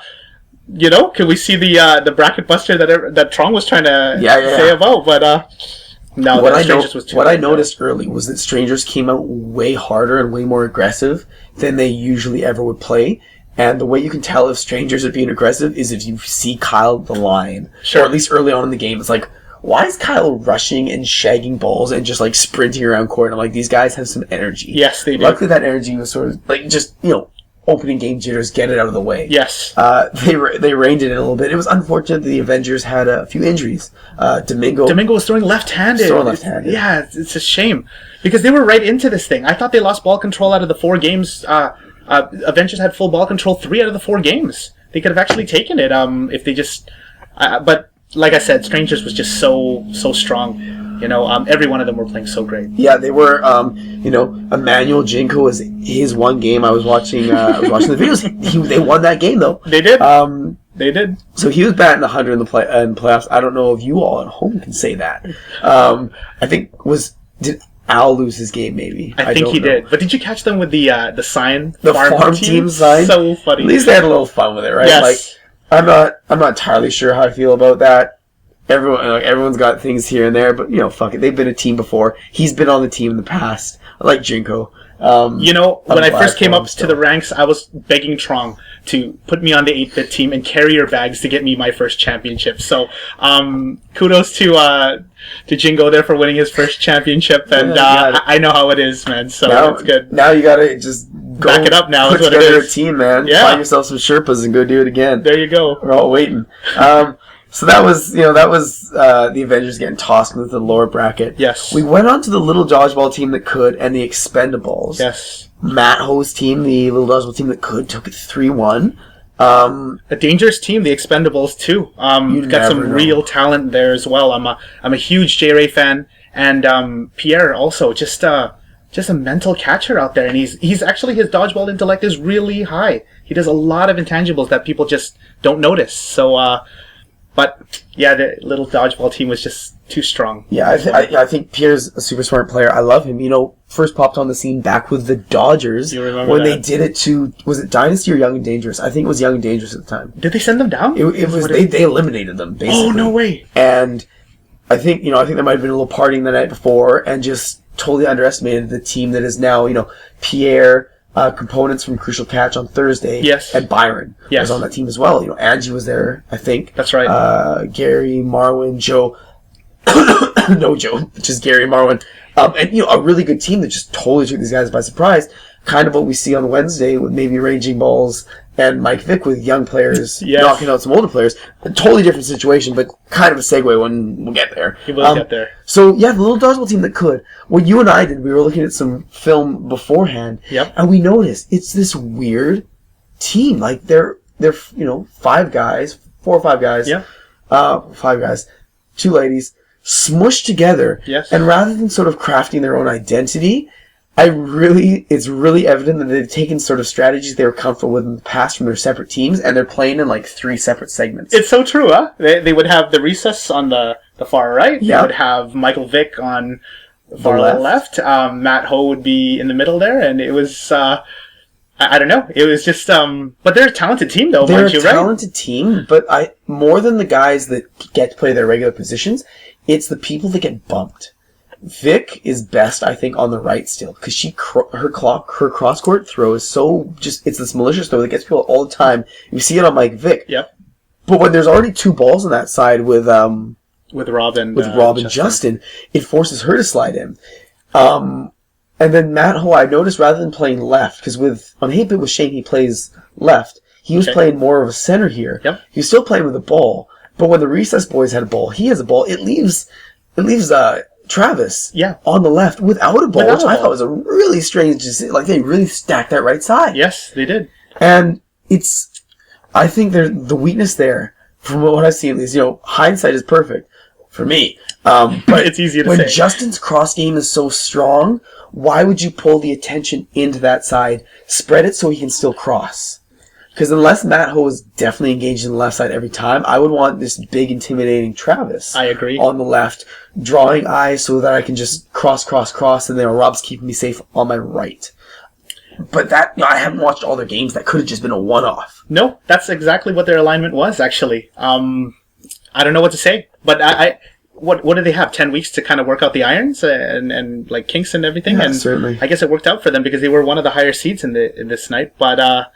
we see the bracket buster that Trong was trying to say about? But, no, Strangers was too What I noticed early was that Strangers came out way harder and way more aggressive than they usually ever would play. And the way you can tell if Strangers are being aggressive is if you see Kyle the Lion. Sure. Or at least early on in the game, it's like, why is Kyle rushing and shagging balls and just sprinting around court? I'm like, these guys have some energy. Yes, they do. Luckily, that energy was sort of just opening game jitters, get it out of the way. Yes. They reined it in a little bit. It was unfortunate that the Avengers had a few injuries. Domingo was throwing left-handed. Yeah, it's a shame because they were right into this thing. I thought they lost ball control out of the 4 games. Avengers had full ball control 3 out of the 4 games. They could have actually taken it if they just. But like I said, Strangers was just so strong. You know, every one of them were playing so great. Yeah, they were. Emmanuel Jinko was his one game. I was watching the videos. They won that game though. They did. They did. So he was batting 100 in the playoffs. I don't know if you all at home can say that. I think did Al lose his game? Maybe I think he did. But did you catch them with the sign? The farm team sign. So funny. At least they had a little fun with it, right? Yes. Like I'm not entirely sure how I feel about that. Everyone's got things here and there, but fuck it. They've been a team before. He's been on the team in the past. I like Jinko. When I first came up to the ranks, I was begging Trong to put me on the 8-bit team and carry your bags to get me my first championship. So, kudos to Jingo there for winning his first championship, and I know how it is, man. So that's good. Now you gotta just go back it up. Now put is what it together is. A team, man. Yeah. Find yourself some Sherpas and go do it again. There you go. We're all waiting. So that was the Avengers getting tossed into the lower bracket. Yes. We went on to the little dodgeball team that could and the Expendables. Yes. Matt Ho's team, the little dodgeball team that could, took it 3-1. A dangerous team, the Expendables too. You've got some real talent there as well. I'm a huge J-Ray fan, and Pierre also just a mental catcher out there, and he's actually, his dodgeball intellect is really high. He does a lot of intangibles that people just don't notice. So. But yeah, the little dodgeball team was just too strong. Yeah, I think Pierre's a super smart player. I love him. First popped on the scene back with the Dodgers. You remember when that? they did it to, was it Dynasty or Young and Dangerous? I think it was Young and Dangerous at the time. Did they send them down? They eliminated them basically. Oh, no way! And I think there might have been a little partying the night before and just totally underestimated the team that is now Pierre. Components from Crucial Catch on Thursday. Yes. And Byron yes. was on that team as well. Angie was there, I think. That's right. Gary, Marwin, Joe. No Joe, just Gary, Marwin. And a really good team that just totally took these guys by surprise. Kind of what we see on Wednesday with maybe Raging Balls and Mike Vick with young players knocking out some older players. A totally different situation, but kind of a segue when we'll get there. We will get there. So, yeah, the little dodgeball team that could. What you and I did, we were looking at some film beforehand, yep. and we noticed it's this weird team. Like, they're 5 guys, 4 or 5 guys. Yeah. 5 guys, 2 ladies, smushed together. Yes. And rather than sort of crafting their own identity, it's really evident that they've taken sort of strategies they were comfortable with in the past from their separate teams, and they're playing in like 3 separate segments. It's so true, huh? They would have the Recess on the far right. Yeah. They would have Michael Vick on the far left. Matt Ho would be in the middle there, and it was I don't know. It was just but they're a talented team though, they're mind you, a talented team, but more than the guys that get to play their regular positions, it's the people that get bumped. Vic is best, I think, on the right still, because her cross-court throw is so it's this malicious throw that gets people all the time. You see it on Mike Vic. Yep. But when there's already 2 balls on that side with Rob and Justin, it forces her to slide in. And then Matt Ho, I noticed rather than playing left, because on 8-bit with Shane he plays left, he was playing more of a center here. Yep. He was still playing with a ball, but when the Recess boys had a ball, he has a ball. It leaves Travis on the left without a ball, which I thought was a really strange decision. Like, they really stacked that right side. Yes, they did. And I think the weakness there, from what I've seen, is, hindsight is perfect for me. But it's easy to say. When Justin's cross game is so strong, why would you pull the attention into that side, spread it so he can still cross? Because unless Matt Ho is definitely engaged in the left side every time, I would want this big, intimidating Travis. I agree. On the left, drawing eyes so that I can just cross, and then Rob's keeping me safe on my right. But I haven't watched all their games. That could have just been a one-off. No, that's exactly what their alignment was, actually. I don't know what to say, but what do they have? 10 weeks to kind of work out the irons and like kinks and everything. Yeah, and certainly. I guess it worked out for them because they were one of the higher seeds in this night. But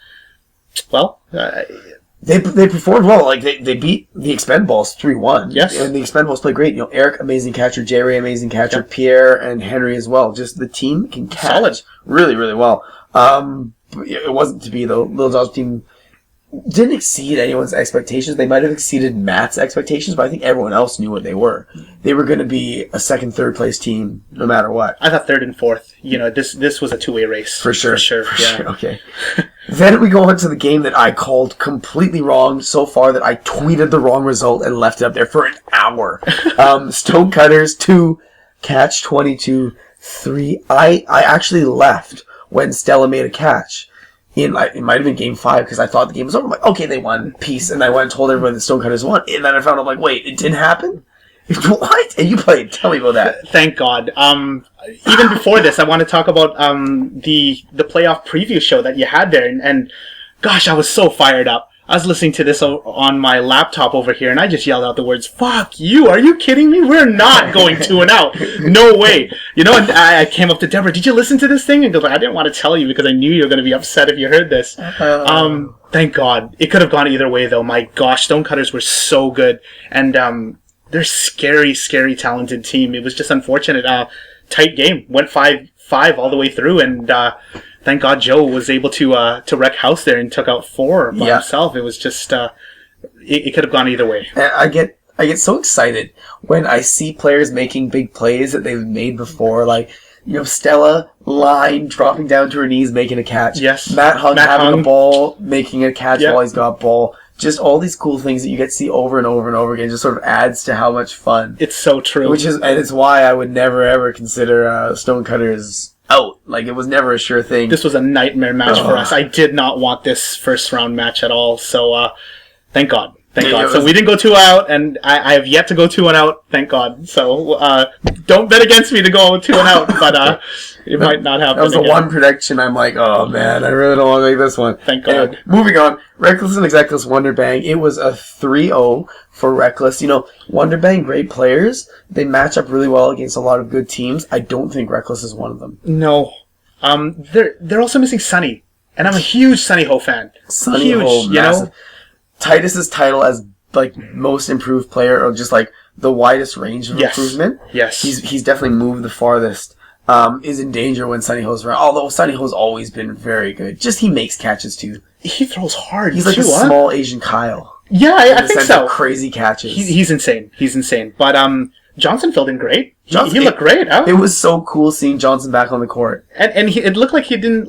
they performed well. Like they beat the Expendables 3-1. Yes, and the Expendables played great. Eric, amazing catcher. J-Ray, amazing catcher. Yep. Pierre and Henry as well. Just the team can catch solid, really, really well. It wasn't to be though. Little Dodge team didn't exceed anyone's expectations. They might have exceeded Matt's expectations, but I think everyone else knew what they were. They were going to be a second, third place team no matter what. I thought 3rd and 4th. This was a 2-way race for sure. Yeah. Okay. Then we go on to the game that I called completely wrong so far that I tweeted the wrong result and left it up there for an hour. Stonecutters 2, Catch 22 3. I actually left when Stella made a catch. It might have been game 5 because I thought the game was over. I'm like, okay, they won. Peace. And I went and told everyone the Stonecutters won. And then I found out, like, wait, it didn't happen? What? And you played. Tell me about that. Thank God. Even before this, I want to talk about the playoff preview show that you had there, and gosh, I was so fired up. I was listening to this on my laptop over here, and I just yelled out the words, "Fuck you! Are you kidding me? We're not going 2-0. No way!" You know, and I came up to Deborah. Did you listen to this thing? And goes, "I didn't want to tell you because I knew you were going to be upset if you heard this." Thank God. It could have gone either way, though. My gosh, Stonecutters were so good, and they're scary, scary, talented team. It was just unfortunate. Tight game. Went 5-5 all the way through, and thank God Joe was able to wreck house there and took out 4 by himself. It was just it could have gone either way. And I get so excited when I see players making big plays that they've made before, like, you know, Stella line dropping down to her knees making a catch. Yes. Matt Hung having a ball, making a catch while he's got ball. Just all these cool things that you get to see over and over and over again just sort of adds to how much fun. It's so true. And it's why I would never ever consider Stonecutters out. Like, it was never a sure thing. This was a nightmare match for us. I did not want this first round match at all. So thank God. Thank God. So we didn't go 2 out, and I have yet to go 2 and out. Thank God. So don't bet against me to go 2 and out, but it might not happen. That was the one prediction I'm like, oh man, I really don't want to make this one. Thank God. Anyway, moving on. Reckless and Exactless Wonderbang. It was a 3-0 for Reckless. You know, Wonderbang, great players. They match up really well against a lot of good teams. I don't think Reckless is one of them. No. They're also missing Sunny, and I'm a huge Sunny Ho fan. Sunny huge, Ho, you massive. know. Titus's title as like most improved player, or just like the widest range of improvement. Yes. He's definitely moved the farthest. Is in danger when Sunny Ho's around. Although Sunny Ho's always been very good. Just he makes catches too. He throws hard. He's like a small Asian Kyle. Yeah, I think so. Crazy catches. He's insane. He's insane. But Johnson filled in great. He looked great. Huh? It was so cool seeing Johnson back on the court. And it looked like he didn't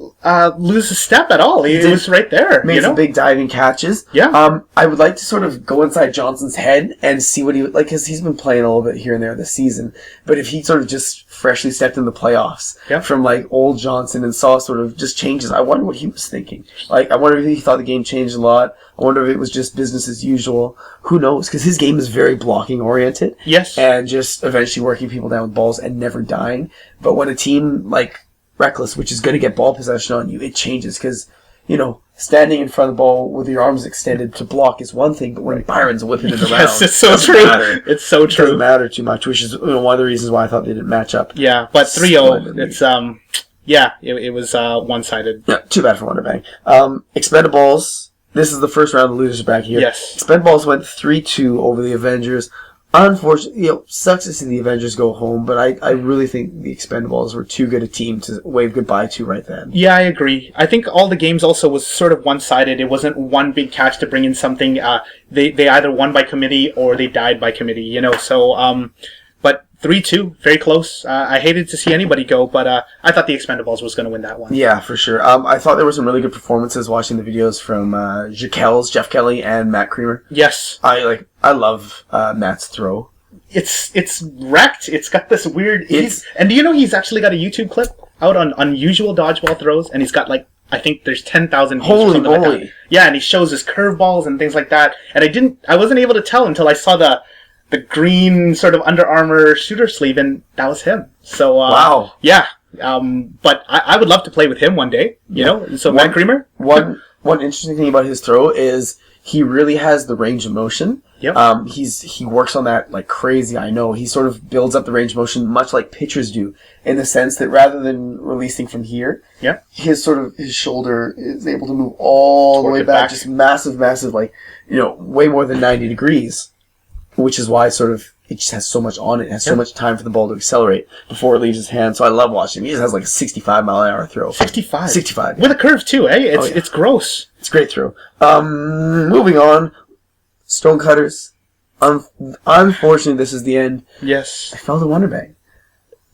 lose a step at all. He was right there. Made some big diving catches. Yeah. I would like to sort of go inside Johnson's head and see what he would like, because he's been playing a little bit here and there this season. But if he sort of just freshly stepped in the playoffs from like old Johnson and saw sort of just changes, I wonder what he was thinking. Like, I wonder if he thought the game changed a lot. I wonder if it was just business as usual. Who knows? Because his game is very blocking oriented. Yes. And just eventually working people down with balls and never dying. But when a team like Reckless, which is going to get ball possession on you, it changes. Because, you know, standing in front of the ball with your arms extended to block is one thing, but when Byron's whipping it around, yes, it's so true. It's so true. It doesn't matter too much, which is one of the reasons why I thought they didn't match up. Yeah, but 3-0, it's it was one-sided. Yeah, too bad for Wonderbang. Expendables. This is the first round. The losers back here. Yes. Expendables went 3-2 over the Avengers. Unfortunately, you know, sucks to see the Avengers go home, but I really think the Expendables were too good a team to wave goodbye to right then. Yeah, I agree. I think all the games also was sort of one-sided. It wasn't one big catch to bring in something. They either won by committee or they died by committee, you know, so, but 3-2, very close. I hated to see anybody go, but I thought the Expendables was going to win that one. Yeah, for sure. I thought there were some really good performances watching the videos from Jeff Kelly, and Matt Creamer. Yes. I love Matt's throw. It's wrecked. It's got this weird... And do you know he's actually got a YouTube clip out on unusual dodgeball throws, and he's got like, I think there's 10,000 views or something like that. Yeah, and he shows his curveballs and things like that. And I wasn't able to tell until I saw the green sort of Under Armour shooter sleeve, and that was him. So wow. Yeah. But I would love to play with him one day. You know. So Matt Creamer. One interesting thing about his throw is he really has the range of motion. Yep. He works on that like crazy. I know he sort of builds up the range of motion much like pitchers do, in the sense that rather than releasing from here, his shoulder is able to move all the way back, just massive, like, you know, way more than 90 degrees. Which is why sort of it just has so much on it. It has so much time for the ball to accelerate before it leaves his hand. So I love watching him. He just has like a 65-mile-an-hour throw. 65? 65. With a curve too, eh? It's gross. It's a great throw. Moving on. Stonecutters. Unfortunately, this is the end. Yes. I fell to Wonderbang.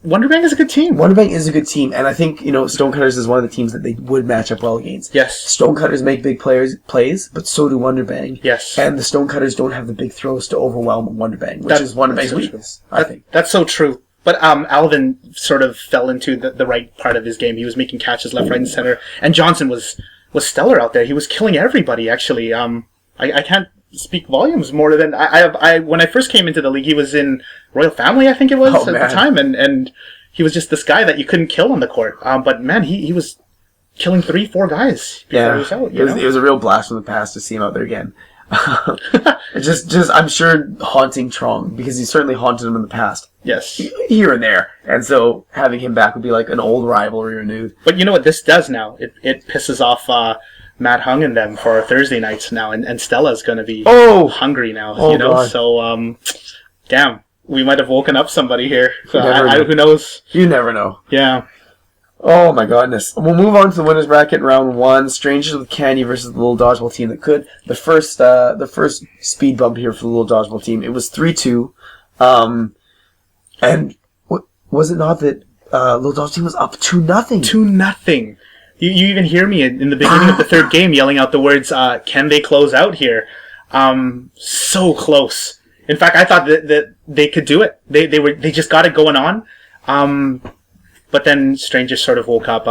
Wonderbank is a good team. Wonderbank is a good team, and I think, Stonecutters is one of the teams that they would match up well against. Yes. Stonecutters make big plays, but so do Wonderbank. Yes. And the Stonecutters don't have the big throws to overwhelm Wonderbank, which is Wonderbank's weakness, I think. That's so true. But Alvin sort of fell into the right part of his game. He was making catches left, right, and center. And Johnson was stellar out there. He was killing everybody, actually. I can't speak volumes more than I when I first came into the league. He was in Royal Family, I think it was at the time, and he was just this guy that you couldn't kill on the court. But man, he was killing 3-4 guys before he was out. It was a real blast from the past to see him out there again. just I'm sure haunting Trong, because he certainly haunted him in the past. Yes, here and there, and so having him back would be like an old rivalry renewed. But you know what this does now? It pisses off Matt Hung and them for Thursday nights now, and Stella's going to be hungry now. God. So damn, we might have woken up somebody here. So who knows? You never know. Yeah. Oh my goodness. We'll move on to the winners bracket in round 1. Strangers with Candy versus the Little Dodgeball team that could. The first speed bump here for the Little Dodgeball team. It was 3-2. And was it not that Little Dodgeball team was up 2-0? 2-0. You even hear me in the beginning of the third game yelling out the words, "Can they close out here?" So close. In fact, I thought that they could do it. They just got it going on. But then Strangers sort of woke up.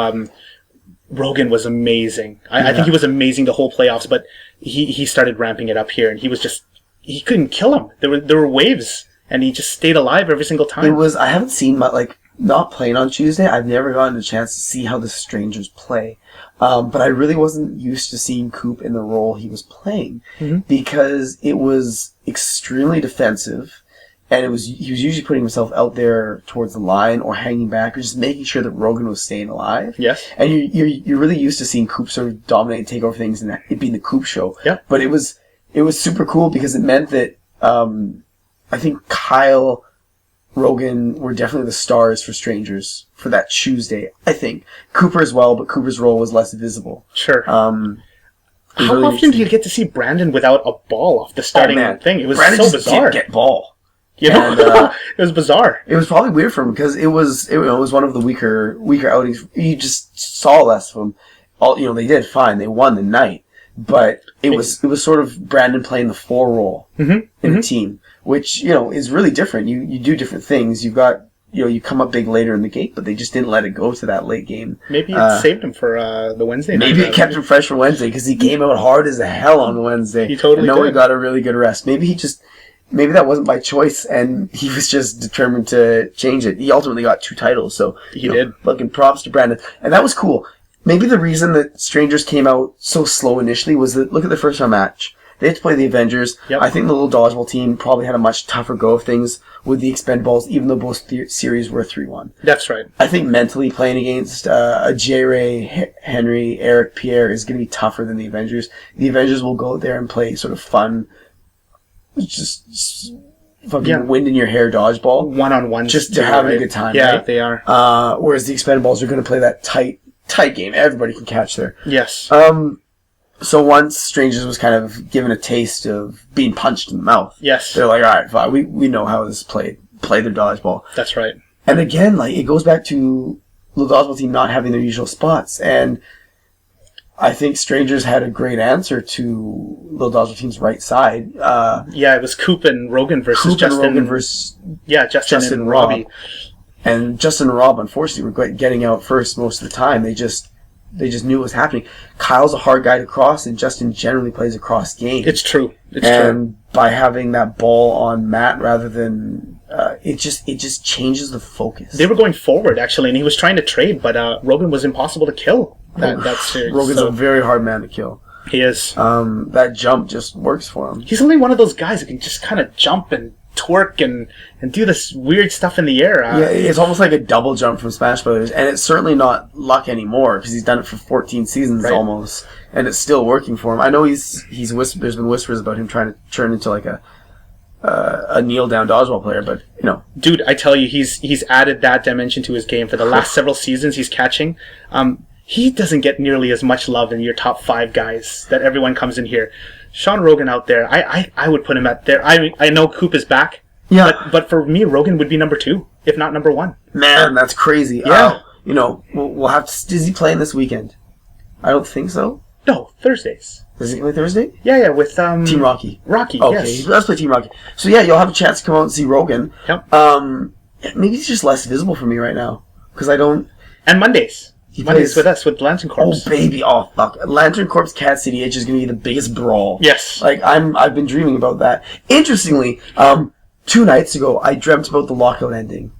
Rogan was amazing. I think he was amazing the whole playoffs, but he started ramping it up here, and he couldn't kill him. There were waves, and he just stayed alive every single time. I haven't seen not playing on Tuesday. I've never gotten a chance to see how the Strangers play. But I really wasn't used to seeing Coop in the role he was playing, because it was extremely defensive. And he was usually putting himself out there towards the line or hanging back or just making sure that Rogan was staying alive. Yes. And you're really used to seeing Coop sort of dominate and take over things and it being the Coop show. Yeah. But it was super cool because it meant that I think Kyle, Rogan were definitely the stars for Strangers for that Tuesday. I think Cooper as well, but Cooper's role was less visible. Sure. How really often do you get to see Brandon without a ball off the starting thing? It was Brandon so bizarre. Didn't get ball. And, it was bizarre. It was probably weird for him because it was one of the weaker outings. You just saw less of him. They did fine. They won the night, but it was sort of Brandon playing the 4 role in the team, which is really different. You do different things. You've got you come up big later in the game, but they just didn't let it go to that late game. Maybe it saved him for the Wednesday night. Maybe it kept him fresh for Wednesday because he came out hard as hell on Wednesday. He totally did. He got a really good rest. Maybe that wasn't by choice, and he was just determined to change it. He ultimately got 2 titles, so he did. Fucking props to Brandon, and that was cool. Maybe the reason that Strangers came out so slow initially was that look at the first round match. They had to play the Avengers. Yep. I think the Little Dodgeball team probably had a much tougher go of things with the Expendables, even though both series were 3-1. That's right. I think mentally playing against a J. Ray, Henry, Eric, Pierre is going to be tougher than the Avengers. The Avengers will go there and play sort of fun. Just fucking wind in your hair dodgeball. One-on-one. Just to have a good time, yeah, right? They are. Whereas the Expendables are going to play that tight game. Everybody can catch there. Yes. So once Strangers was kind of given a taste of being punched in the mouth. Yes. They're like, alright, fine, we know how this is played. Play their dodgeball. That's right. And again, it goes back to the dodgeball team not having their usual spots. And I think Strangers had a great answer to Little Dodgeball team's right side. It was Coop and Rogan versus Justin. Justin and Robbie. And Justin and Rob, unfortunately, were getting out first most of the time. They just knew what was happening. Kyle's a hard guy to cross, and Justin generally plays a cross game. It's true. And by having that ball on Matt rather than... it just changes the focus. They were going forward, actually, and he was trying to trade, but Rogan was impossible to kill. That series. Rogan's a very hard man to kill. He is. That jump just works for him. He's only one of those guys who can just kind of jump and twerk and do this weird stuff in the air. It's almost like a double jump from Smash Brothers, and it's certainly not luck anymore because he's done it for 14 seasons almost, and it's still working for him. I know there's been whispers about him trying to turn into like a kneel down dodgeball player, but dude, I tell you, he's added that dimension to his game for the last several seasons. He's catching. He doesn't get nearly as much love in your top 5 guys that everyone comes in here. Sean Rogan out there, I would put him at there. I know Coop is back, but for me, Rogan would be number 2. if not number 1. Man, that's crazy. Yeah. We'll have to... Is he playing this weekend? I don't think so. No, Thursdays. Is it Thursday? Yeah, with Team Rocky. Rocky, Okay, yes. let's play Team Rocky. So yeah, you'll have a chance to come out and see Rogan. Yep. Maybe he's just less visible for me right now because I don't. And Mondays. He Mondays plays- with us, with Lantern Corps. Oh baby! Oh fuck! Lantern Corps Cat City Edge is going to be the biggest brawl. Yes. Like I've been dreaming about that. Interestingly, 2 nights ago, I dreamt about the lockout ending.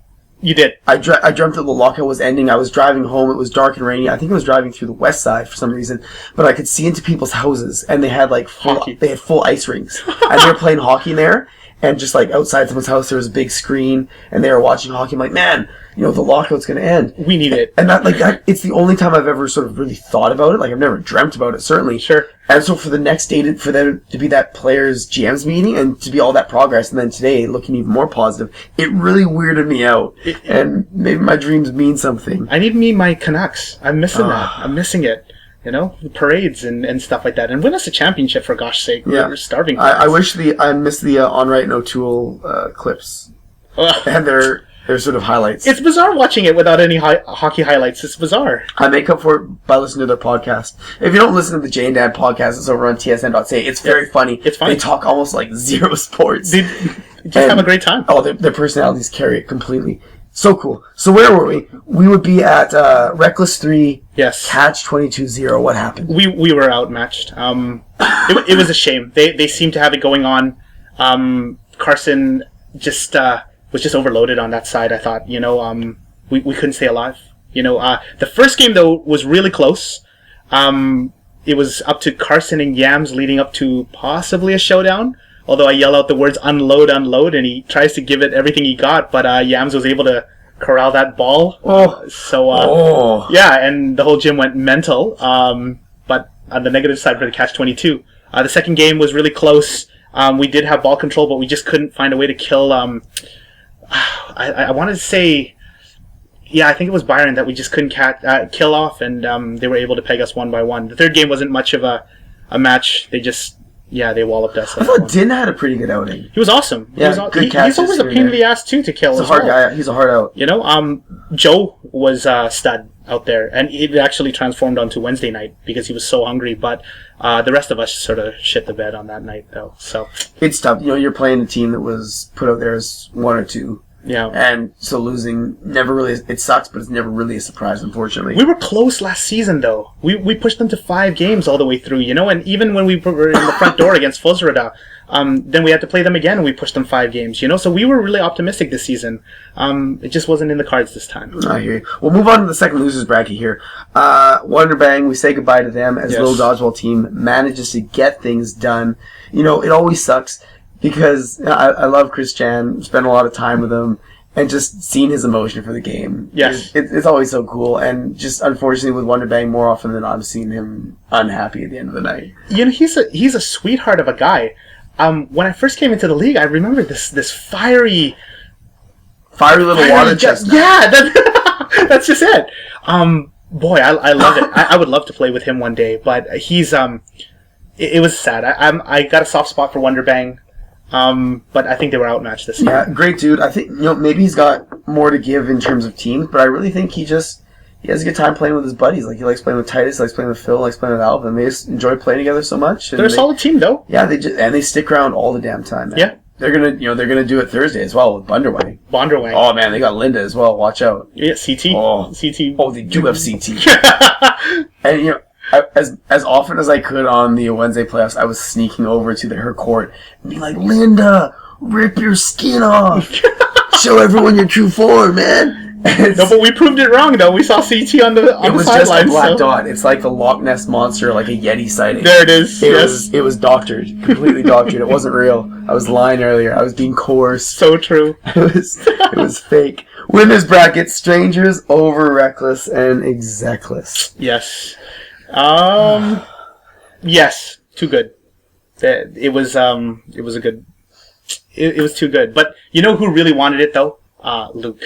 You did. I dreamt that the lockout was ending. I was driving home. It was dark and rainy. I think I was driving through the west side for some reason, but I could see into people's houses, and they had like Hockey. they had full ice rinks, and they were playing hockey in there. And just like outside someone's house, there was a big screen, and they were watching hockey. I'm like, man, the lockout's going to end. We need it. And that, it's the only time I've ever sort of really thought about it. Like, I've never dreamt about it, certainly. Sure. And so for the next day, for them to be that players' GM's meeting and to be all that progress, and then today looking even more positive, it really weirded me out. And maybe my dreams mean something. I need my Canucks. I'm missing that. I'm missing it. The parades and stuff like that. And win us a championship, for gosh sake. Yeah. We're starving for I this. wish I missed the Onright and O'Toole clips. Ugh. And their sort of highlights. It's bizarre watching it without any hockey highlights. It's bizarre. I make up for it by listening to their podcast. If you don't listen to the Jay and Dan podcast, it's over on tsn.ca. It's very funny. It's funny. They talk almost like zero sports. They just have a great time. Oh, their personalities carry it completely. So cool. So where were we? We would be at Reckless 3, Yes. Catch 22-0. What happened? We were outmatched. It was a shame. They seemed to have it going on. Carson just was just overloaded on that side. I thought, we couldn't stay alive. The first game though was really close. It was up to Carson and Yams leading up to possibly a showdown. Although I yell out the words "unload, unload," and he tries to give it everything he got, but Yams was able to corral that ball. Oh. So yeah, and the whole gym went mental. But on the negative side for the Catch-22, the second game was really close. We did have ball control, but we just couldn't find a way to kill. I wanted to say, yeah, I think it was Byron that we just couldn't kill off, and they were able to peg us 1 by 1. The third game wasn't much of a match. They walloped us. I thought Din had a pretty good outing. He was awesome. Yeah, good catches he's always a here pain and in the ass too to kill. He's a as hard well. guy. He's a hard out. Joe was a stud out there, and it actually transformed onto Wednesday night because he was so hungry. But the rest of us sort of shit the bed on that night, though. So It's tough. You're playing a team that was put out there as 1 or 2. yeah, And so losing never really, it sucks, but it's never really a surprise, unfortunately. we were close last season though. We pushed them to 5 games all the way through, and even when we were in the front door against Fosrada, then we had to play them again and we pushed them 5 games, So we were really optimistic this season. It just wasn't in the cards this time. I hear you. We'll move on to the second losers bracket here. Wonderbang, we say goodbye to them as Yes. Little Dodgeball team manages to get things done. It always sucks because I love Chris Chan, spent a lot of time with him, and just seeing his emotion for the game. Yes. It's always so cool, and just unfortunately with Wonderbang, more often than not, I've seen him unhappy at the end of the night. He's a sweetheart of a guy. When I first came into the league, I remember this fiery Little water chestnut. Yeah, that's just it. Boy, I love it. I would love to play with him one day, but he's it was sad. I got a soft spot for Wonderbang, but I think they were outmatched this year. Yeah, great dude. I think maybe he's got more to give in terms of teams, but I really think he has a good time playing with his buddies. Like he likes playing with Titus, likes playing with Phil, likes playing with Alvin. They just enjoy playing together so much. And They're a solid team, though. Yeah, they stick around all the damn time, man. Yeah. They're gonna do it Thursday as well with Bunderwang. Bonderwang. Oh man, they got Linda as well. Watch out. Yeah, CT. Oh. CT. Oh, they do have CT. And as often as I could on the Wednesday playoffs, I was sneaking over to her court and being like, Linda, rip your skin off. Show everyone your true form, man. No, but we proved it wrong, though. We saw CT on the It was sidelines. just a black dot. It's like the Loch Ness monster, like a Yeti sighting. There it is. It was doctored, completely doctored. It wasn't real. I was lying earlier. I was being coerced. So true. It was fake. Winners bracket: Strangers over Reckless and Execless. Yes. Yes. Too good. It was a good. It was too good. But you know who really wanted it though? Luke.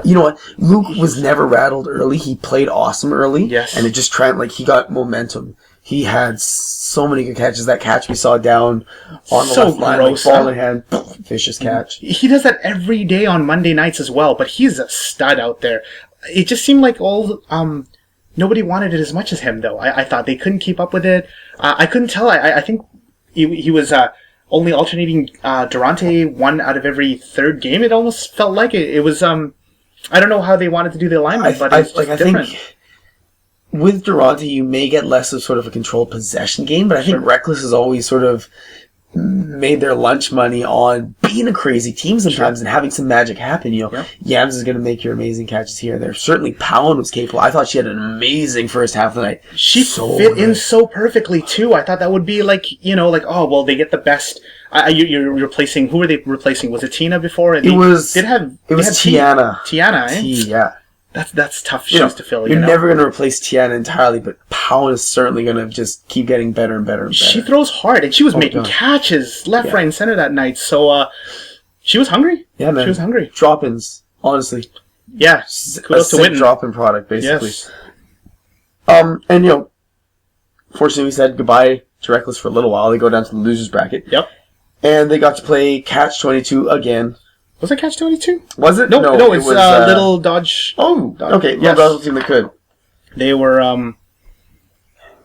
You know what? Luke was never rattled early. He played awesome early. Yes. And it just he got momentum. He had so many good catches. That catch we saw down on the So left line, gross, ball huh? in hand, vicious catch. He does that every day on Monday nights as well, but he's a stud out there. It just seemed like nobody wanted it as much as him, though. I thought they couldn't keep up with it. I couldn't tell. I think he was only alternating Durante one out of every third game. It almost felt like it. It was I don't know how they wanted to do the alignment, but it's just different. think with Durante, you may get less of sort of a controlled possession game, but I think Reckless has always sort of made their lunch money on being a crazy team sometimes and having some magic happen. Yams is going to make your amazing catches here and there. Certainly, Pound was capable. I thought she had an amazing first half of the night. She fit in so perfectly too. I thought that would be like oh well, they get the best. You're replacing. Who were they replacing? Was it Tina before? It was Tiana. Tiana, eh? Yeah. That's tough shoes to fill. You're never going to replace Tiana entirely, but Pound is certainly going to just keep getting better and better and better. She throws hard, and she was making catches left, right, and center that night. So she was hungry. Yeah, man. She was hungry. Drop-ins, honestly. Yeah. Kudos to Winton. Drop-in product, basically. Yes. And fortunately, we said goodbye to Reckless for a little while. They go down to the losers bracket. Yep. And they got to play Catch 22 again. Was it Catch 22? Was it? No, it's Little Dodge. Oh, okay. Yes. Little Dodge team that could. They were,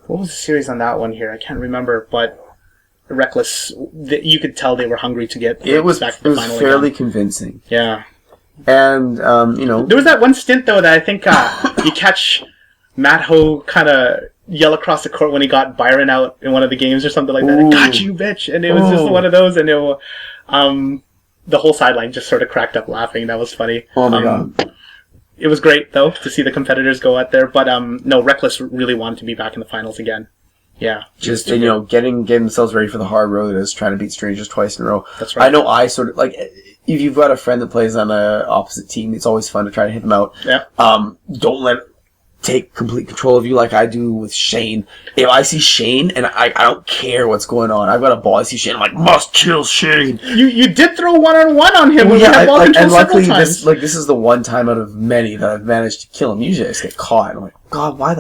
what was the series on that one here? I can't remember, but Reckless, you could tell they were hungry to get back to the final. It was fairly convincing. Yeah. And, there was that one stint, though, that I think you catch Matt Ho kind of yell across the court when he got Byron out in one of the games or something like that. I got you, bitch! And it was just one of those, and the whole sideline just sort of cracked up laughing. That was funny. Oh my god. It was great, though, to see the competitors go out there. But, no, Reckless really wanted to be back in the finals again. Yeah. Just, getting themselves ready for the hard road is trying to beat strangers twice in a row. That's right. I know I sort of, if you've got a friend that plays on an opposite team, it's always fun to try to hit them out. Yeah. Don't let take complete control of you like I do with Shane. If I see Shane and I don't care what's going on, I've got a ball, I see Shane, I'm like, must kill Shane. You did throw one-on-one on him when we had ball control several times. This is the one time out of many that I've managed to kill him. Usually I just get caught. I'm like, God, why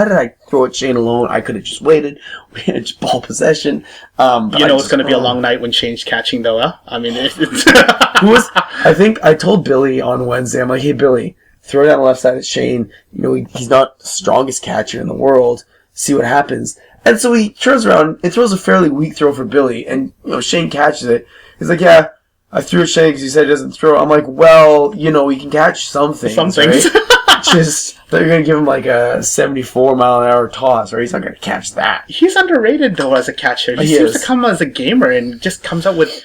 did I throw at Shane alone? I could have just waited. We had ball possession. It's going to be a long night when Shane's catching, though, huh? I mean, I think I told Billy on Wednesday, I'm like, hey, Billy, throw down the left side at Shane. He's not the strongest catcher in the world. See what happens. And so he turns around and throws a fairly weak throw for Billy. And, Shane catches it. He's like, yeah, I threw at Shane because he said he doesn't throw. I'm like, well, he can catch some things. Some things. Right? Just, they're going to give him like a 74-mile-an-hour toss, or he's not going to catch that. He's underrated, though, as a catcher. He seems to come as a gamer and just comes out with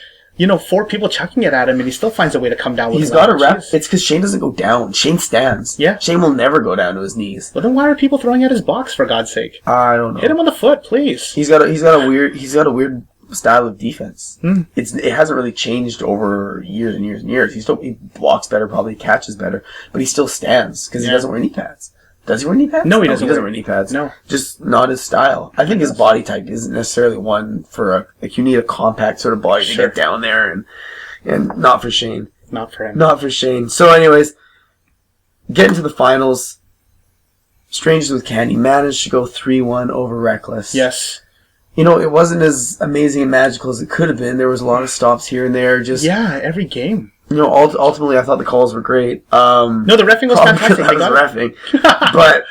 4 people chucking it at him, and he still finds a way to come down with it. He's got a rep. It's because Shane doesn't go down. Shane stands. Yeah. Shane will never go down to his knees. Well, then why are people throwing at his box, for God's sake? I don't know. Hit him on the foot, please. He's got a weird style of defense. It hasn't really changed over years and years and years. He blocks better, probably catches better, but he still stands because he doesn't wear knee pads. Does he wear knee pads? No, he doesn't wear knee pads. No. Just not his style. I think his body type isn't necessarily one for you need a compact sort of body to get down there and not for Shane. Not for him. Not for Shane. So anyways, getting to the finals, Strangers with Candy managed to go 3-1 over Reckless. Yes. It wasn't as amazing and magical as it could have been. There was a lot of stops here and there. Every game. Ultimately, I thought the calls were great. No, the reffing was fantastic. I was reffing. But,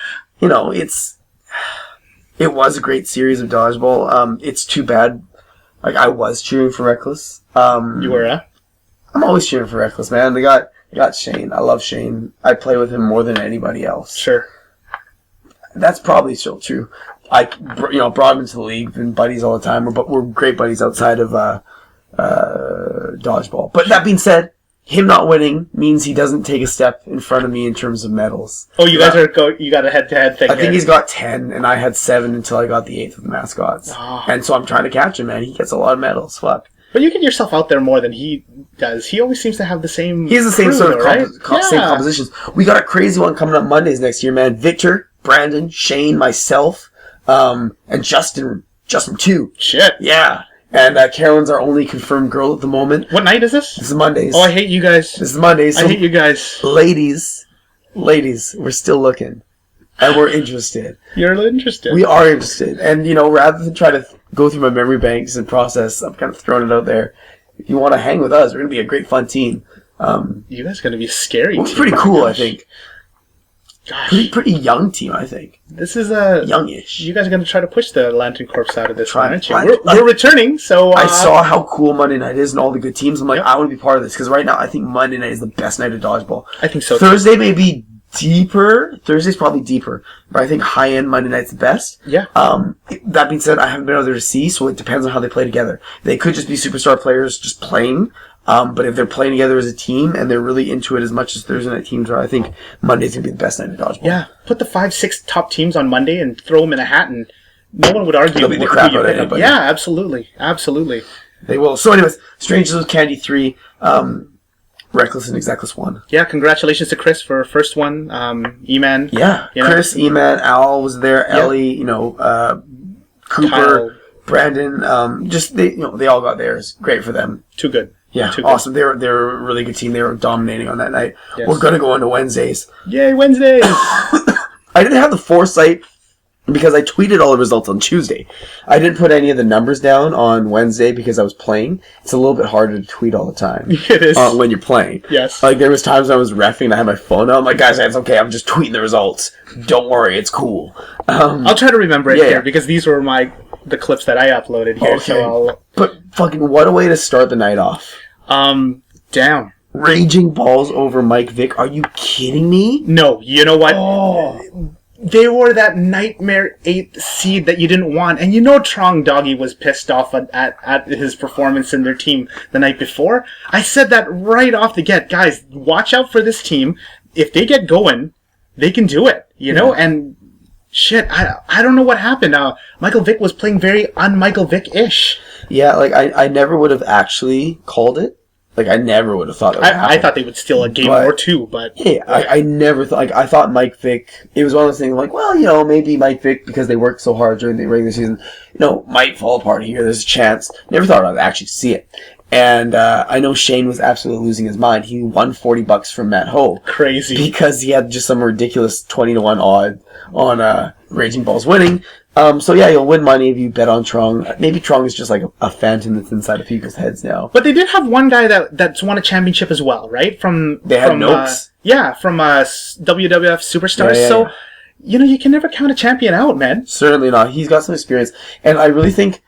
it was a great series of dodgeball. It's too bad. I was cheering for Reckless. You were, huh? I'm always cheering for Reckless, man. They got Shane. I love Shane. I play with him more than anybody else. Sure. That's probably still true. I brought him into the league, been buddies all the time. We're great buddies outside of dodgeball. But that being said, him not winning means he doesn't take a step in front of me in terms of medals. Oh, you guys you got a head-to-head thing. I think he's got 10, and I had 7 until I got the 8th with the mascots. Oh. And so I'm trying to catch him, man. He gets a lot of medals. Fuck. But you get yourself out there more than he does. He always seems to have the same. He has the same crew, sort of right? same compositions. We got a crazy one coming up Mondays next year, man. Victor, Brandon, Shane, myself, and Justin too. Shit. Yeah. And Carolyn's our only confirmed girl at the moment. What night is this? This is Mondays. Oh, I hate you guys. This is Mondays. So I hate you guys. Ladies, we're still looking. and we're interested. You're interested. We are interested. And, rather than try to go through my memory banks and process, I'm kind of throwing it out there. If you want to hang with us, we're going to be a great, fun team. You guys are going to be a scary We're team. pretty cool, I think. Gosh. Pretty young team, I think. This is a... Youngish. You guys are going to try to push the Lantern Corps out of this one, aren't you? Right. We're returning, so... I saw how cool Monday night is and all the good teams. I'm like, Yep. I want to be part of this. Because right now, I think Monday night is the best night of dodgeball. I think so, too. Thursday may be deeper. Thursday's probably deeper. But I think high-end Monday night's the best. Yeah. That being said, I haven't been out there to see, so it depends on how they play together. They could just be superstar players just playing. But if they're playing together as a team and they're really into it as much as Thursday night teams are, I think Monday's going to be the best night of dodgeball. Yeah. Put the 5-6 top teams on Monday and throw them in a hat, and no one would argue. They'll beat the crap out of anybody. Yeah, absolutely. Absolutely. They will. So anyways, Strangers with Candy 3, Reckless and Exactless 1. Yeah, congratulations to Chris for first one. E-Man. Yeah. Chris, E-Man, Al was there, Ellie, Cooper, Kyle. Brandon, they all got theirs. Great for them. Too good. Yeah, Too awesome. They were a really good team. They were dominating on that night. Yes. We're going to go into Wednesdays. Yay, Wednesdays! I didn't have the foresight because I tweeted all the results on Tuesday. I didn't put any of the numbers down on Wednesday because I was playing. It's a little bit harder to tweet all the time. It is. When you're playing. Yes. Like, there was times I was reffing and I had my phone out. I'm like, guys, it's okay. I'm just tweeting the results. Don't worry. It's cool. I'll try to remember it yeah, here yeah. because these were the clips that I uploaded here. Okay. So But fucking what a way to start the night off. Damn. Raging balls over Mike Vick. Are you kidding me? No, you know what? Oh. They were that nightmare 8th seed that you didn't want. And Trong Doggy was pissed off at his performance in their team the night before. I said that right off the get. Guys, watch out for this team. If they get going, they can do it. And shit, I don't know what happened. Michael Vick was playing very un-Michael Vick-ish. Yeah, like, I never would have actually called it. Like, I never would have thought that would happen. I thought they would steal a game or two, but... Yeah, I never thought... Like, I thought Mike Vick... It was one of those things like, well, maybe Mike Vick, because they worked so hard during the regular season, might fall apart here. There's a chance. Never thought I'd actually see it. And I know Shane was absolutely losing his mind. He won $40 from Matt Ho. Crazy. Because he had just some ridiculous 20-1 odd on Raging Balls winning. So yeah, you'll win money if you bet on Trong. Maybe Trong is just like a phantom that's inside of people's heads now. But they did have one guy that's won a championship as well, right? They had Noakes. From WWF Superstars. Yeah. So, you can never count a champion out, man. Certainly not. He's got some experience. And I really think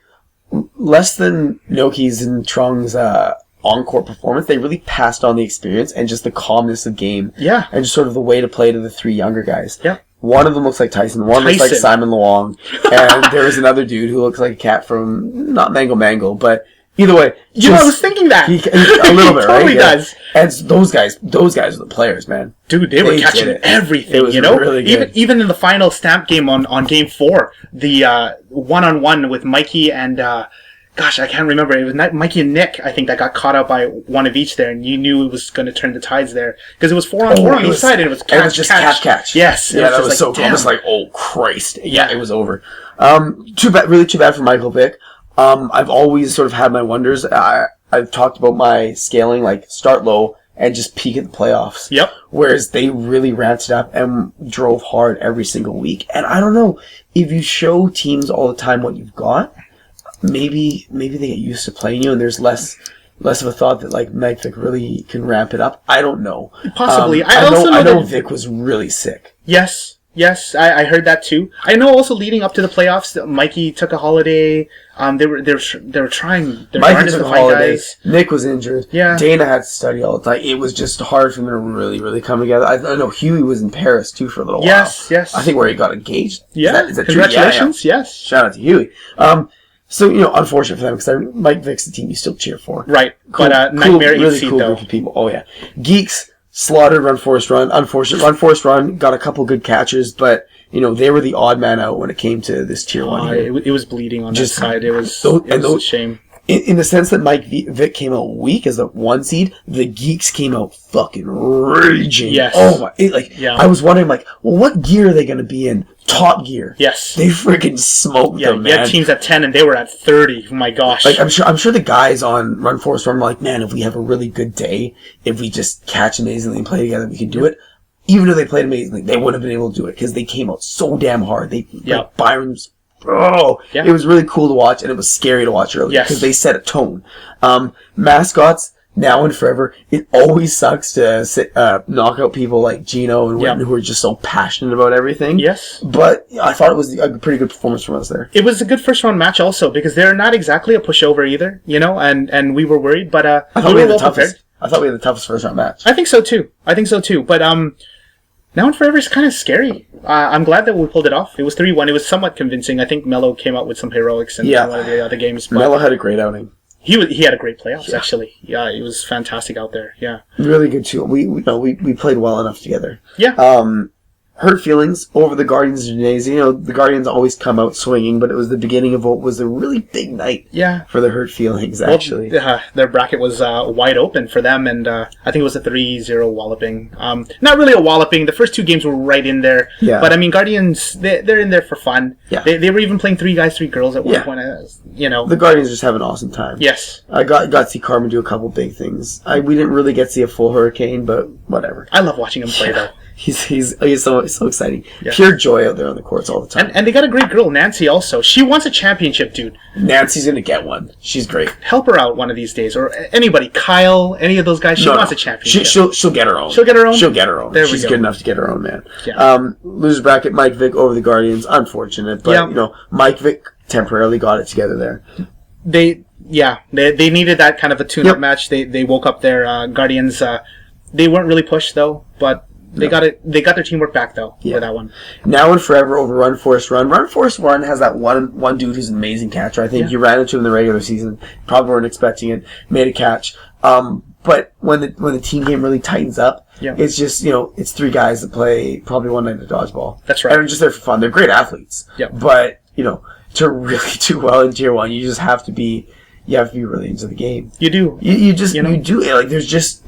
less than Noki's and Trong's encore performance, they really passed on the experience and just the calmness of game. Yeah. And just sort of the way to play to the three younger guys. Yeah. One of them looks like Tyson. One looks like Simon Luong. And there's another dude who looks like a cat from, not Mango, but either way. I was thinking that. He a little bit, totally right? does. Yeah. And those guys are the players, man. Dude, they were catching everything, It was really good. Even in the final stamp game on game 4, the one-on-one with Mikey and... I can't remember. It was Mikey and Nick, I think, that got caught out by one of each there, and you knew it was going to turn the tides there. Because it was 4-on-4 on each side, and it was catch, it was just catch. Yes. Yeah, that was so cool. I was like, oh, Christ. Yeah, it was over. Really too bad for Michael Vick. I've always sort of had my wonders. I've talked about my scaling, like, start low and just peak at the playoffs. Yep. Whereas they really ramped it up and drove hard every single week. And I don't know, if you show teams all the time what you've got, maybe they get used to playing you, and there's less of a thought that like Mike Vick really can ramp it up. I don't know. Possibly. I know Vic was really sick. Yes, I heard that too. I know also leading up to the playoffs, that Mikey took a holiday. They were trying their Mikey hardest took to a find holiday. guys. Nick was injured. Yeah. Dana had to study all the time. It was just hard for them to really come together. I know Huey was in Paris too for a little while. Yes. I think where he got engaged. Yeah. Is that Congratulations. true? Yeah. Yes. Shout out to Huey. So, unfortunate for them, because Mike Vick's the team you still cheer for. Right. Cool, But Nightmare 8 really seed, cool though. group of people. Oh, yeah. Geeks slaughtered Run Forest Run. Unfortunate. Run Forest Run got a couple good catches, but, they were the odd man out when it came to this tier 1 here. It was bleeding on that side. It was a shame. In the sense that Mike Vick came out weak as the 1 seed, the Geeks came out fucking raging. Yes. Oh my! Yeah. I was wondering, what gear are they going to be in? Top gear. Yes. They freaking smoked them, man. You had teams at 10 and they were at 30. Oh my gosh. Like, I'm sure the guys on Run Forest Run were like, man, if we have a really good day, if we just catch amazingly and play together, we can do it. even though they played amazingly, they wouldn't have been able to do it because they came out so damn hard. Like Byron's. It was really cool to watch, and it was scary to watch early because they set a tone. Mascots. Now and forever, it always sucks to knock out people like Gino and Witten who are just so passionate about everything. Yes. But I thought it was a pretty good performance from us there. It was a good first round match also because they're not exactly a pushover either, and we were worried, but I thought we had the toughest. I thought we had the toughest first round match. I think so too. But Now and Forever is kind of scary. I'm glad that we pulled it off. It was 3-1. It was somewhat convincing. I think Melo came out with some heroics in one of the other games. But Melo had a great outing. He had a great playoffs, actually. Yeah, he was fantastic out there. Yeah, really good too. We played well enough together. Yeah. Hurt feelings over the Guardians of Genesee. The Guardians always come out swinging, but it was the beginning of what was a really big night. For the Hurt feelings, actually. Well, their bracket was wide open for them, and I think it was a 3-0 walloping. Not really a walloping. The first two games were right in there. Yeah. But I mean, Guardians, they're in there for fun. Yeah. They were even playing 3 guys, 3 girls at one point. The Guardians just have an awesome time. Yes. I got to see Carmen do a couple big things. We didn't really get to see a full Hurricane, but whatever. I love watching him play though. He's so exciting. Yeah. Pure joy out there on the courts all the time. And they got a great girl, Nancy, also. She wants a championship, dude. Nancy's going to get one. She's great. Help her out one of these days. Or anybody. Kyle, any of those guys. She wants a championship. She'll get her own. She'll get her own? She'll get her own. There She's we go. good enough to get her own, man. Yeah. Losers bracket, Mike Vick over the Guardians. Unfortunate. But, Mike Vick temporarily got it together there. They needed that kind of a tune-up match. They woke up their Guardians. They weren't really pushed, though, but... They got it. They got their teamwork back though for that one. Now and Forever over Run Forest Run. Run Forest Run has that one dude who's an amazing catcher. I think you ran into him in the regular season. Probably weren't expecting it. Made a catch. But when the team game really tightens up, it's just it's 3 guys that play probably one night of dodgeball. That's right. And they're just there for fun. They're great athletes. But to really do well in Tier 1, you just have to be. You have to be really into the game. You do. You do. Like there's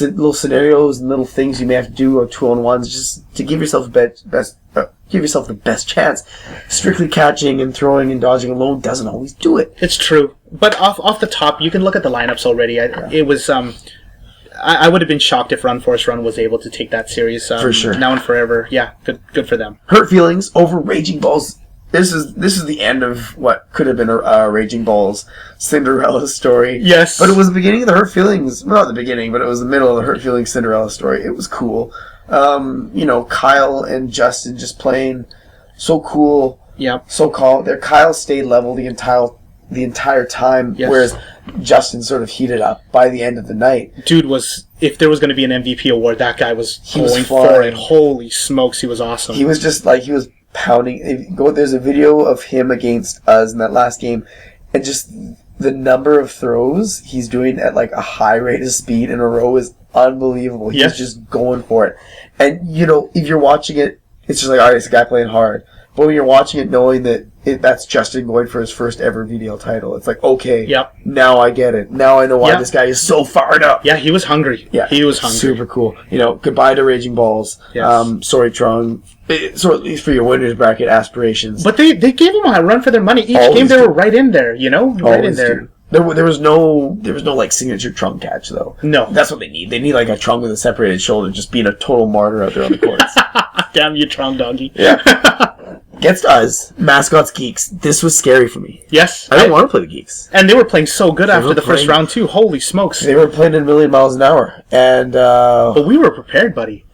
little scenarios and little things you may have to do or 2-on-1s just to give yourself the best chance. Strictly catching and throwing and dodging alone doesn't always do it. It's true. But off the top, you can look at the lineups already. It was I would have been shocked if Run Forest Run was able to take that series. For sure. Now and Forever. Yeah, good for them. Hurt Feelings over Raging Balls. This is the end of what could have been a Raging Balls Cinderella story. Yes. But it was the beginning of the Hurt Feelings. Well, not the beginning, but it was the middle of the Hurt Feelings Cinderella story. It was cool. Kyle and Justin just playing so cool. Yep. So calm. Kyle stayed level the entire time, whereas Justin sort of heated up by the end of the night. Dude if there was going to be an MVP award, that guy was going for it. Holy smokes, he was awesome. He was just he was pounding. There's a video of him against us in that last game, and just the number of throws he's doing at a high rate of speed in a row is unbelievable. He's just going for it. And if you're watching it, it's just alright, it's a guy playing hard. But when you're watching it knowing that that's Justin going for his first ever VDL title, it's okay, now I get it. Now I know why this guy is so fired up. Yeah, he was hungry. Yeah, he was hungry. Super cool. Goodbye to Raging Balls. Yes. Sorry, Trong. So at least for your winners bracket aspirations. But they gave him a run for their money. Each game they were right in there, right in there. There was no signature Trong catch though. No. That's what they need. They need a Trong with a separated shoulder just being a total martyr out there on the courts. Damn you, Trong doggy. Yeah. Against us, Mascots Geeks, this was scary for me. Yes. I didn't want to play the Geeks. And they were playing so good after the first round, too. Holy smokes. They were playing at a million miles an hour. And, but we were prepared, buddy.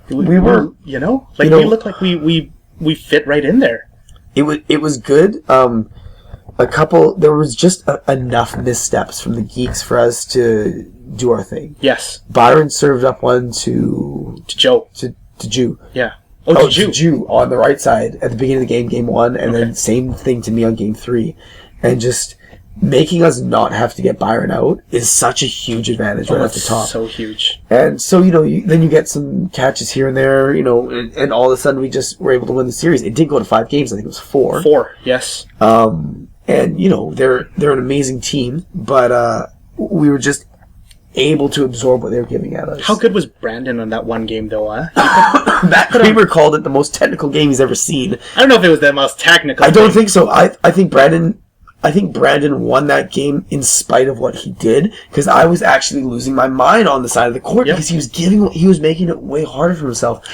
We were, we looked like we fit right in there. It was good. There was just enough missteps from the Geeks for us to do our thing. Yes. Byron served up one to Joe. To Jew. Yeah. To Jew on the right side at the beginning of the game 1, and then same thing to me on game 3. And just making us not have to get Byron out is such a huge advantage right at the top. So huge. And so, then you get some catches here and there, and all of a sudden we just were able to win the series. It did go to 5 games, I think it was 4. 4, yes. And, they're an amazing team, but we were just able to absorb what they were giving at us. How good was Brandon on that one game, though, huh? Matt Kramer called it the most technical game he's ever seen. I don't know if it was the most technical. I don't think so. I think Brandon I think Brandon won that game in spite of what he did, because I was actually losing my mind on the side of the court because he was making it way harder for himself.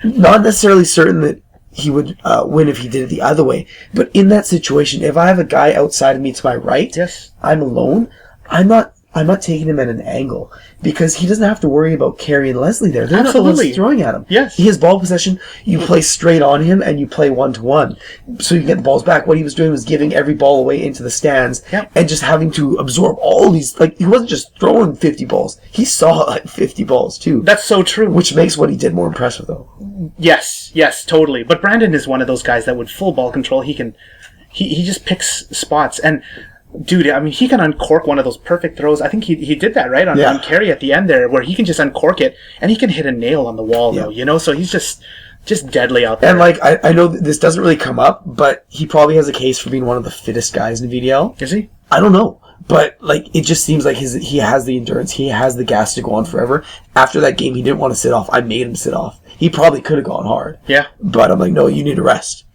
Not necessarily certain that he would win if he did it the other way, but in that situation, if I have a guy outside of me to my right, I'm alone. I'm not taking him at an angle, because he doesn't have to worry about Carey and Leslie there. They're not the ones throwing at him. Yes. He has ball possession. You play straight on him, and you play 1-to-1. So you get the balls back. What he was doing was giving every ball away into the stands, and just having to absorb all these. Like, he wasn't just throwing 50 balls. He saw, like, 50 balls, too. That's so true. Which makes what he did more impressive, though. Yes, totally. But Brandon is one of those guys that with full ball control, he just picks spots. And... dude, I mean, he can uncork one of those perfect throws. I think he did that, right? On Carey at the end there, where he can just uncork it, and he can hit a nail on the wall, though, you know? So he's just deadly out there. And, like, I know this doesn't really come up, but he probably has a case for being one of the fittest guys in the VDL. Is he? I don't know. But, like, it just seems like he has the endurance. He has the gas to go on forever. After that game, he didn't want to sit off. I made him sit off. He probably could have gone hard. Yeah. But I'm like, no, you need to rest.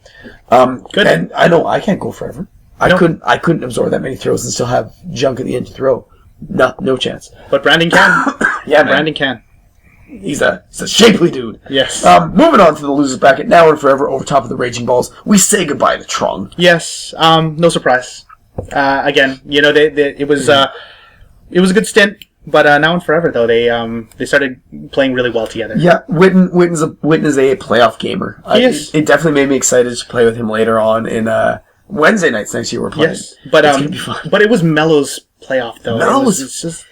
Good. And I know I can't go forever. I couldn't absorb that many throws and still have junk at the end to throw. No chance. But Brandon can. Yeah, Brandon can. He's a shapely dude. Yes. Moving on to the losers bracket. Now and forever, over top of the Raging Balls, we say goodbye to Trung. Yes. No surprise. Again, you know, it was a good stint. But now and forever, though, they started playing really well together. Yeah, Witten is a playoff gamer. He is. It definitely made me excited to play with him later on in Wednesday nights next year. We're playing. Yes, but it was Melo's playoff though. Melo's just,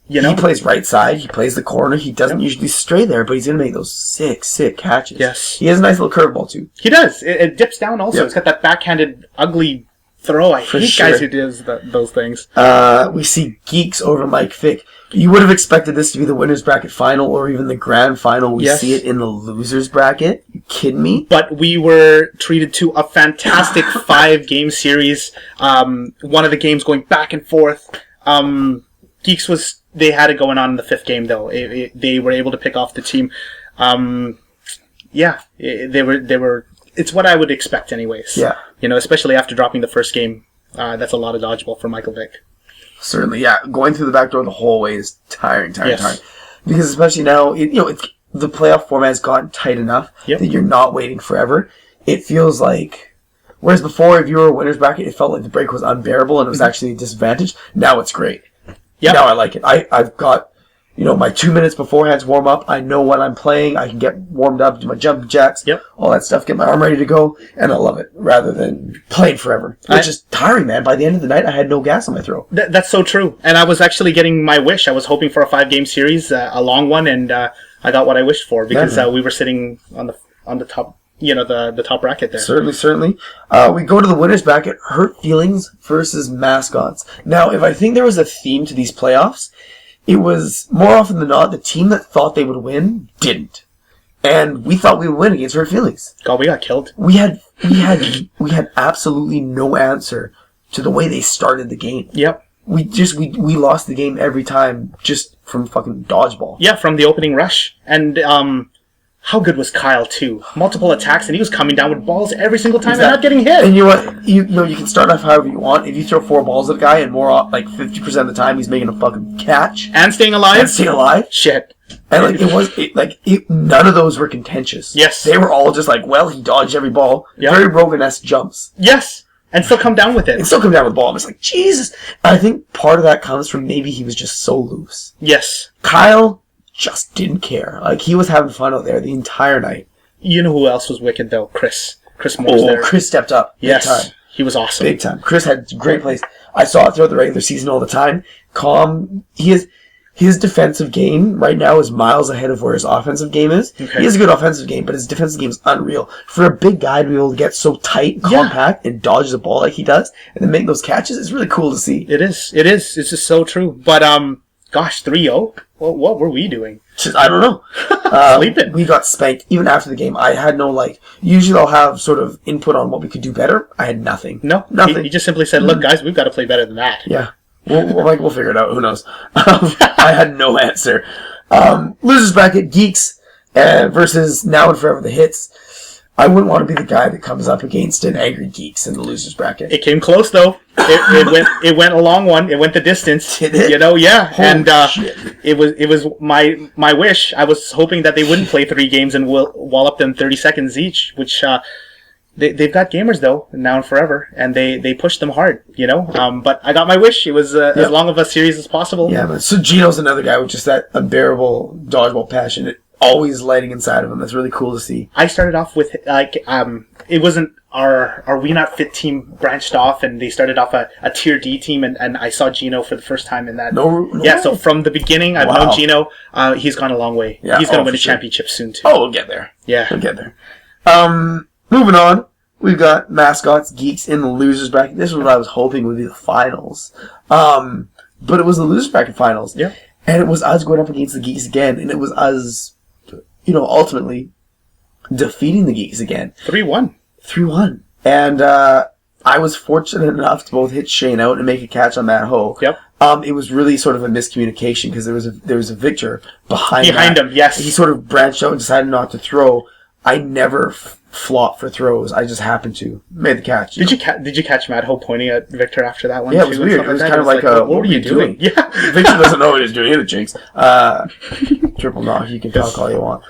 you know, he plays right side. He plays the corner. He doesn't usually stray there, but he's gonna make those sick catches. Yes, he has a nice little curveball too. He does. It dips down also. Yep. It's got that backhanded ugly throw. I hate guys who do those things. We see Geeks over Mike Fick. You would have expected this to be the winners bracket final or even the grand final. We see it in the losers bracket. You kidding me? But we were treated to a fantastic 5-game series. One of the games going back and forth. Geeks they had it going on in the 5th game though. They were able to pick off the team. They were. It's what I would expect anyways. Yeah. You know, especially after dropping the first game. That's a lot of dodgeball for Michael Vick. Certainly, yeah. Going through the back door the whole way is tiring. Because especially now, the playoff format has gotten tight enough that you're not waiting forever. It feels like, whereas before, if you were a winner's bracket, it felt like the break was unbearable and it was actually a disadvantage. Now it's great. Yeah. Now I like it. I've got, my 2 minutes beforehand to warm up. I know what I'm playing. I can get warmed up, do my jumping jacks, all that stuff, get my arm ready to go, and I love it, rather than playing forever. Which is tiring, man. By the end of the night, I had no gas on my throat. That's so true. And I was actually getting my wish. I was hoping for a 5-game series, a long one, and I got what I wished for, because we were sitting on the top, the top bracket there. Certainly. We go to the winners bracket, hurt feelings versus mascots. Now, if I think there was a theme to these playoffs, it was, more often than not, the team that thought they would win didn't. And we thought we would win against Hurt Feelings. God, we got killed. We had absolutely no answer to the way they started the game. Yep. We lost the game every time just from fucking dodgeball. Yeah, from the opening rush. And how good was Kyle too? Multiple attacks, and he was coming down with balls every single time and not getting hit. And you know what? You can start off however you want. If you throw 4 balls at a guy, and more like 50% of the time he's making a fucking catch and staying alive. Shit. And none of those were contentious. Yes, they were all just like, well, he dodged every ball. Yep. Very Rogan-esque jumps. Yes, and still come down with it. And still come down with the ball. I'm just like, Jesus. I think part of that comes from maybe he was just so loose. Yes, Kyle just didn't care. Like, he was having fun out there the entire night. You know who else was wicked, though? Chris Moore's there. Chris stepped up. Yes. Big time. He was awesome. Big time. Chris had great plays. I saw it throughout the regular season all the time. Calm. His defensive game right now is miles ahead of where his offensive game is. Okay. He has a good offensive game, but his defensive game is unreal. For a big guy to be able to get so tight, compact, and dodge the ball like he does, and then make those catches, is really cool to see. It is. It's just so true. But, gosh, 3-0? Well, what were we doing? I don't know. Sleeping. We got spanked. Even after the game, I had no, usually I'll have sort of input on what we could do better. I had nothing. No. Nothing. He just simply said, look, guys, we've got to play better than that. Yeah. We'll figure it out. Who knows? I had no answer. Losers bracket, Geeks versus Now and Forever the Hits. I wouldn't want to be the guy that comes up against an angry geeks in the losers bracket. It came close though. It went a long one. It went the distance. Did it? You know, yeah. Holy shit. It was my wish. I was hoping that they wouldn't play 3 games and wallop them 30 seconds each, which they've got gamers though now and forever, and they pushed them hard. You know, but I got my wish. It was as long of a series as possible. Yeah, man. So Gino's another guy with just that unbearable dodgeball passion. Always lighting inside of him. That's really cool to see. I started off with it wasn't our We Not Fit team branched off, and they started off a tier D team, and I saw Gino for the first time in that. No yeah, so from the beginning, I've known Gino. He's gone a long way. Yeah, he's going to win a sure. championship soon too. Oh, we'll get there. Yeah, we'll get there. Moving on, we've got mascots, geeks in the losers bracket. This is what I was hoping would be the finals, but it was the losers bracket finals. Yeah, and it was us going up against the geeks again, and it was us, ultimately defeating the geeks again. 3-1. 3-1. And I was fortunate enough to both hit Shane out and make a catch on Matt Ho. Yep. It was really sort of a miscommunication because there was a Victor behind him. Yes. He sort of branched out and decided not to throw. I never flop for throws. I just happened to made the catch. Did you catch Matt Ho pointing at Victor after that one? Yeah, it was weird. It was kind of like what were you doing? Yeah. Victor doesn't know what he's doing either, Jinx. Triple knock. You can talk all you want.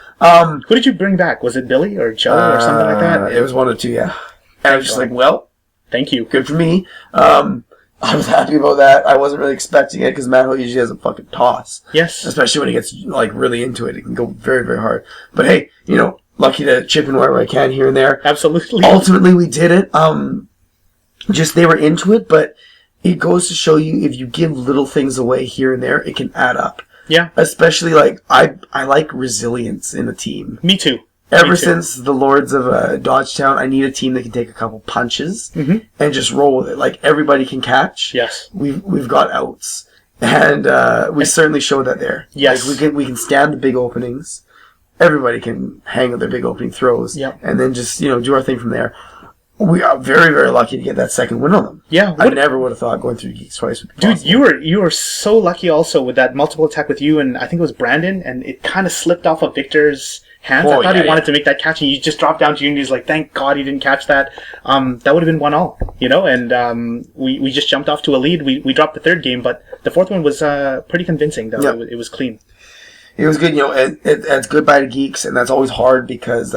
Who did you bring back? Was it Billy or Joe or something like that? It was one or two, yeah. And I was just like, well, thank you. Good for me. I was happy about that. I wasn't really expecting it because Matt Ho usually has a fucking toss. Yes. Especially when he gets really into it. It can go very, very hard. But hey, lucky to chip in wherever I can here and there. Absolutely. Ultimately, we did it. Just they were into it, but it goes to show you if you give little things away here and there, it can add up. Yeah. Especially, I like resilience in a team. Me too. Ever since the Lords of Dodgetown, I need a team that can take a couple punches and just roll with it. Like, everybody can catch. Yes. We've got outs. And we certainly showed that there. Yes. Like, we can stand the big openings. Everybody can hang with their big opening throws. Yep. And then just, do our thing from there. We are very, very lucky to get that second win on them. Yeah. I never would have thought going through Geeks twice would be possible. Dude, you were so lucky also with that multiple attack with you, and I think it was Brandon, and it kind of slipped off of Victor's hands. I thought he wanted to make that catch, and you just dropped down to you, and he's like, thank God he didn't catch that. That would have been 1-all, and we just jumped off to a lead. We dropped the third game, but the fourth one was pretty convincing, though. Yep. It was clean. It was good, it's goodbye to Geeks, and that's always hard because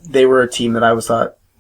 they were a team that I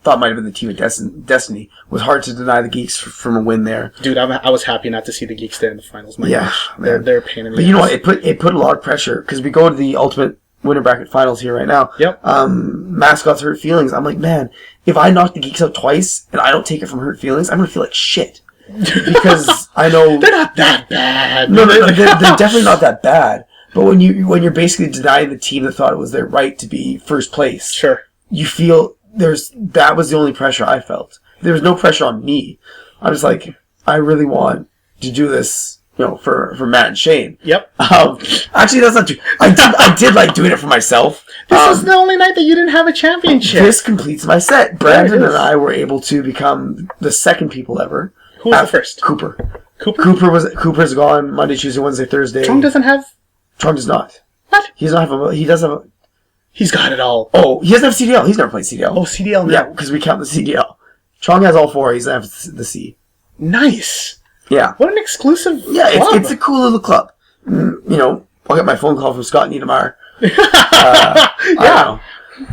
thought might have been the team of Destiny. It was hard to deny the Geeks from a win there. Dude, I was happy not to see the Geeks there in the finals. My gosh. They're a pain in the ass. But you know what? It put a lot of pressure because we go to the ultimate winner bracket finals here right now. Yep. Mascots Hurt Feelings. I'm like, man, if I knock the Geeks out twice and I don't take it from Hurt Feelings, I'm going to feel like shit. Because I know... They're not that bad. No, they're definitely not that bad. But when you're basically denying the team that thought it was their right to be first place, sure, you feel that was the only pressure I felt. There was no pressure on me. I was like, I really want to do this, for Matt and Shane. Yep. Actually, that's not true. I did like doing it for myself. This was the only night that you didn't have a championship. This completes my set. Brandon and I were able to become the second people ever. Who was the first? Cooper. Cooper's gone Monday, Tuesday, Wednesday, Thursday. Trong doesn't have. Trong does not. What? He does not have He does have a. He's got it all. Oh, he doesn't have CDL. He's never played CDL. Oh, CDL now. Yeah, because we count the CDL. Trong has all four. He doesn't have the C. Nice. Yeah. What an exclusive club. It's a cool little club. I'll get my phone call from Scott Niedermeyer. Yeah.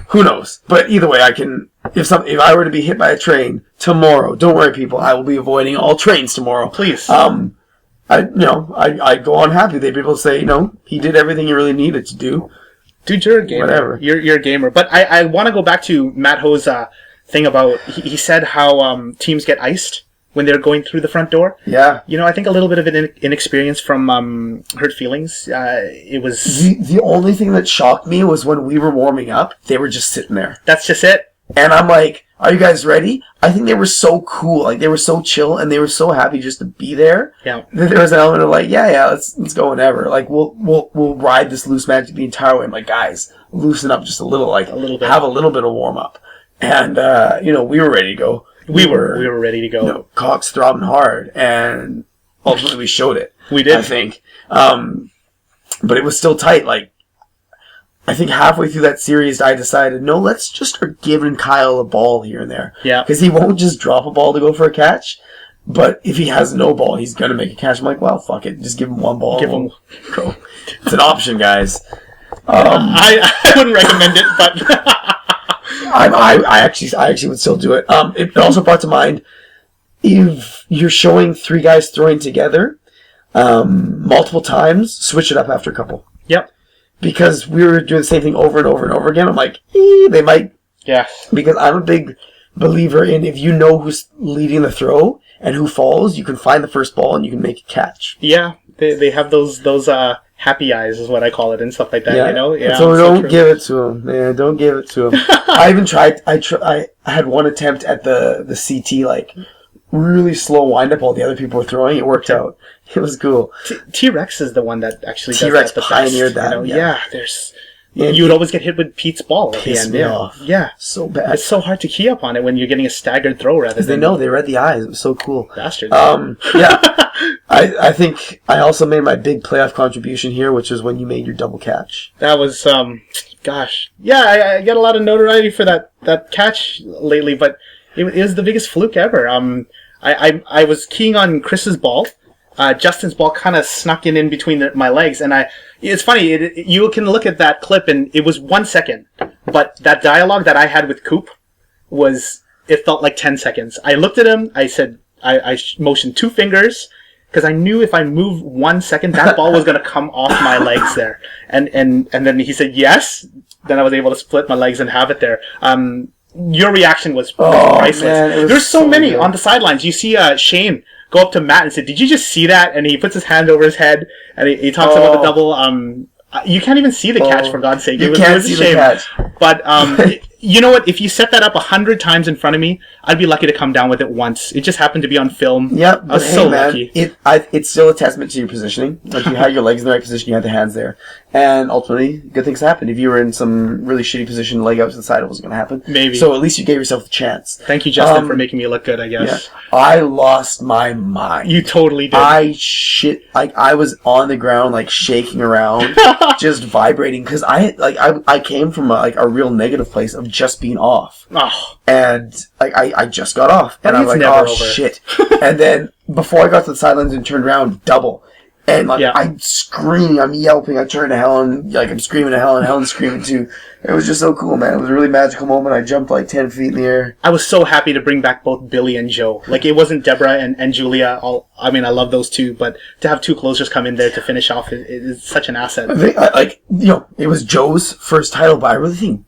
Who knows? But either way, I can. If I were to be hit by a train tomorrow, don't worry, people. I will be avoiding all trains tomorrow. Please. I'd go on happy. They'd be able to say, he did everything he really needed to do. Dude, you're a gamer. Whatever. You're a gamer. But I want to go back to Matt Ho's thing about, he said how teams get iced when they're going through the front door. Yeah. I think a little bit of an inexperience from Hurt Feelings. It was... The only thing that shocked me was when we were warming up, they were just sitting there. That's just it. And I'm like, are you guys ready? I think they were so cool. Like, they were so chill, and they were so happy just to be there. Yeah. That there was an element of like, let's go whenever. Like, we'll ride this loose magic the entire way. I'm like, guys, loosen up just a little. Like, a little bit. Have a little bit of warm up. And, we were ready to go. We were ready to go. Cocks throbbing hard, and ultimately we showed it. We did. I think. But it was still tight. Like, I think halfway through that series, I decided, no, let's just start giving Kyle a ball here and there. Yeah. Because he won't just drop a ball to go for a catch. But if he has no ball, he's going to make a catch. I'm like, well, fuck it. Just give him one ball. Give him... Go. It's an option, guys. I wouldn't recommend it, but... I actually would still do it. It also brought to mind, if you're showing three guys throwing together multiple times, switch it up after a couple. Yep. Because we were doing the same thing over and over and over again. I'm like, they might... Yes. Because I'm a big believer in, if you know who's leading the throw and who falls, you can find the first ball and you can make a catch. Yeah, they have those happy eyes is what I call it and stuff like that. Yeah. You know. Yeah. So don't give it to him, man. Don't give it to him. I even tried. I had one attempt at the CT, like really slow wind up while the other people were throwing. It worked out. It was cool. T-Rex is the one that actually T-Rex does that the pioneered best, that. You know? Yeah. There's. Yeah, you would always get hit with Pete's ball at the pissed end. me Yeah. off. Yeah. So bad. It's so hard to key up on it when you're getting a staggered throw rather Because than... they read the eyes. It was so cool. Bastards. Yeah. I think I also made my big playoff contribution here, which is when you made your double catch. That was, gosh. Yeah, I get a lot of notoriety for that catch lately, but it was the biggest fluke ever. I was keying on Chris's ball. Justin's ball kind of snuck in between my legs, and it's funny, you can look at that clip, and it was 1 second, but that dialogue that I had with Coop it felt like 10 seconds. I looked at him, I said, I motioned 2 fingers, because I knew if I moved 1 second, that ball was going to come off my legs there. And then he said yes, then I was able to split my legs and have it there. Your reaction was priceless. Man, There's so many good. on the sidelines. You see Shane go up to Matt and say, "Did you just see that?" And he puts his hand over his head and he talks about the double. You can't even see the catch, for God's sake. It was a shame. But you know what? If you set that up 100 times in front of me, I'd be lucky to come down with it once. It just happened to be on film. Yep. I was so lucky. It's still a testament to your positioning. Like, you had your legs in the right position, you had the hands there. And ultimately, good things happen. If you were in some really shitty position, leg out to the side, it wasn't going to happen. Maybe. So at least you gave yourself the chance. Thank you, Justin, for making me look good, I guess. Yeah. I lost my mind. You totally did. I was on the ground, like, shaking around, just vibrating, because I came from a real negative place of just being off. Oh. And I just got off. And I was like, never oh, over. shit. And then before I got to the sidelines and turned around, double. And I'm screaming, I'm yelping, I turn to Helen, I'm screaming to Helen, Helen's screaming too. It was just so cool, man. It was a really magical moment. I jumped 10 feet in the air. I was so happy to bring back both Billy and Joe. It wasn't Deborah and Julia. I love those two, but to have two closers come in there to finish off is such an asset. I think, it was Joe's first title, but I really think,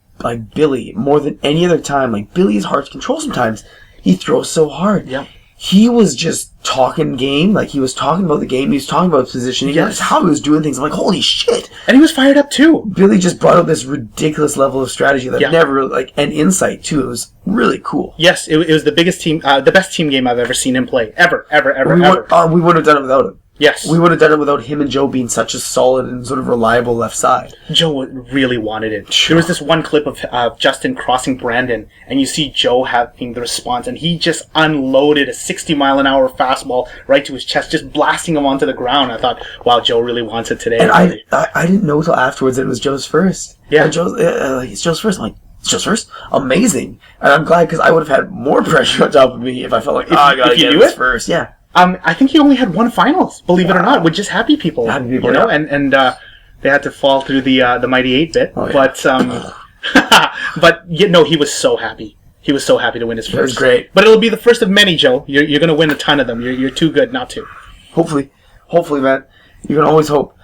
Billy, more than any other time, Billy is hard to control sometimes. He throws so hard. Yeah. He was just talking game, he was talking about the game, he was talking about his positioning, yes. How he was doing things. I'm like, holy shit! And he was fired up too. Billy just brought out this ridiculous level of strategy that never, and insight too. It was really cool. Yes, it was the biggest team, the best team game I've ever seen him play. Ever. We wouldn't have done it without him. Yes. We would have done it without him and Joe being such a solid and sort of reliable left side. Joe really wanted it. There was this one clip of Justin crossing Brandon, and you see Joe having the response, and he just unloaded a 60-mile-an-hour fastball right to his chest, just blasting him onto the ground. I thought, wow, Joe really wants it today. And I didn't know until afterwards that it was Joe's first. Yeah. It's Joe's first. I'm like, it's Joe's first? Amazing. And I'm glad, because I would have had more pressure on top of me if I felt like, I gotta get this first. Yeah. I think he only had one finals, believe it or not, with just happy people. Happy people, and they had to fall through the mighty 8-bit. Oh, yeah. But he was so happy. He was so happy to win his first. It was great. But it'll be the first of many, Joe. You're going to win a ton of them. You're too good not to. Hopefully, man. You can always hope.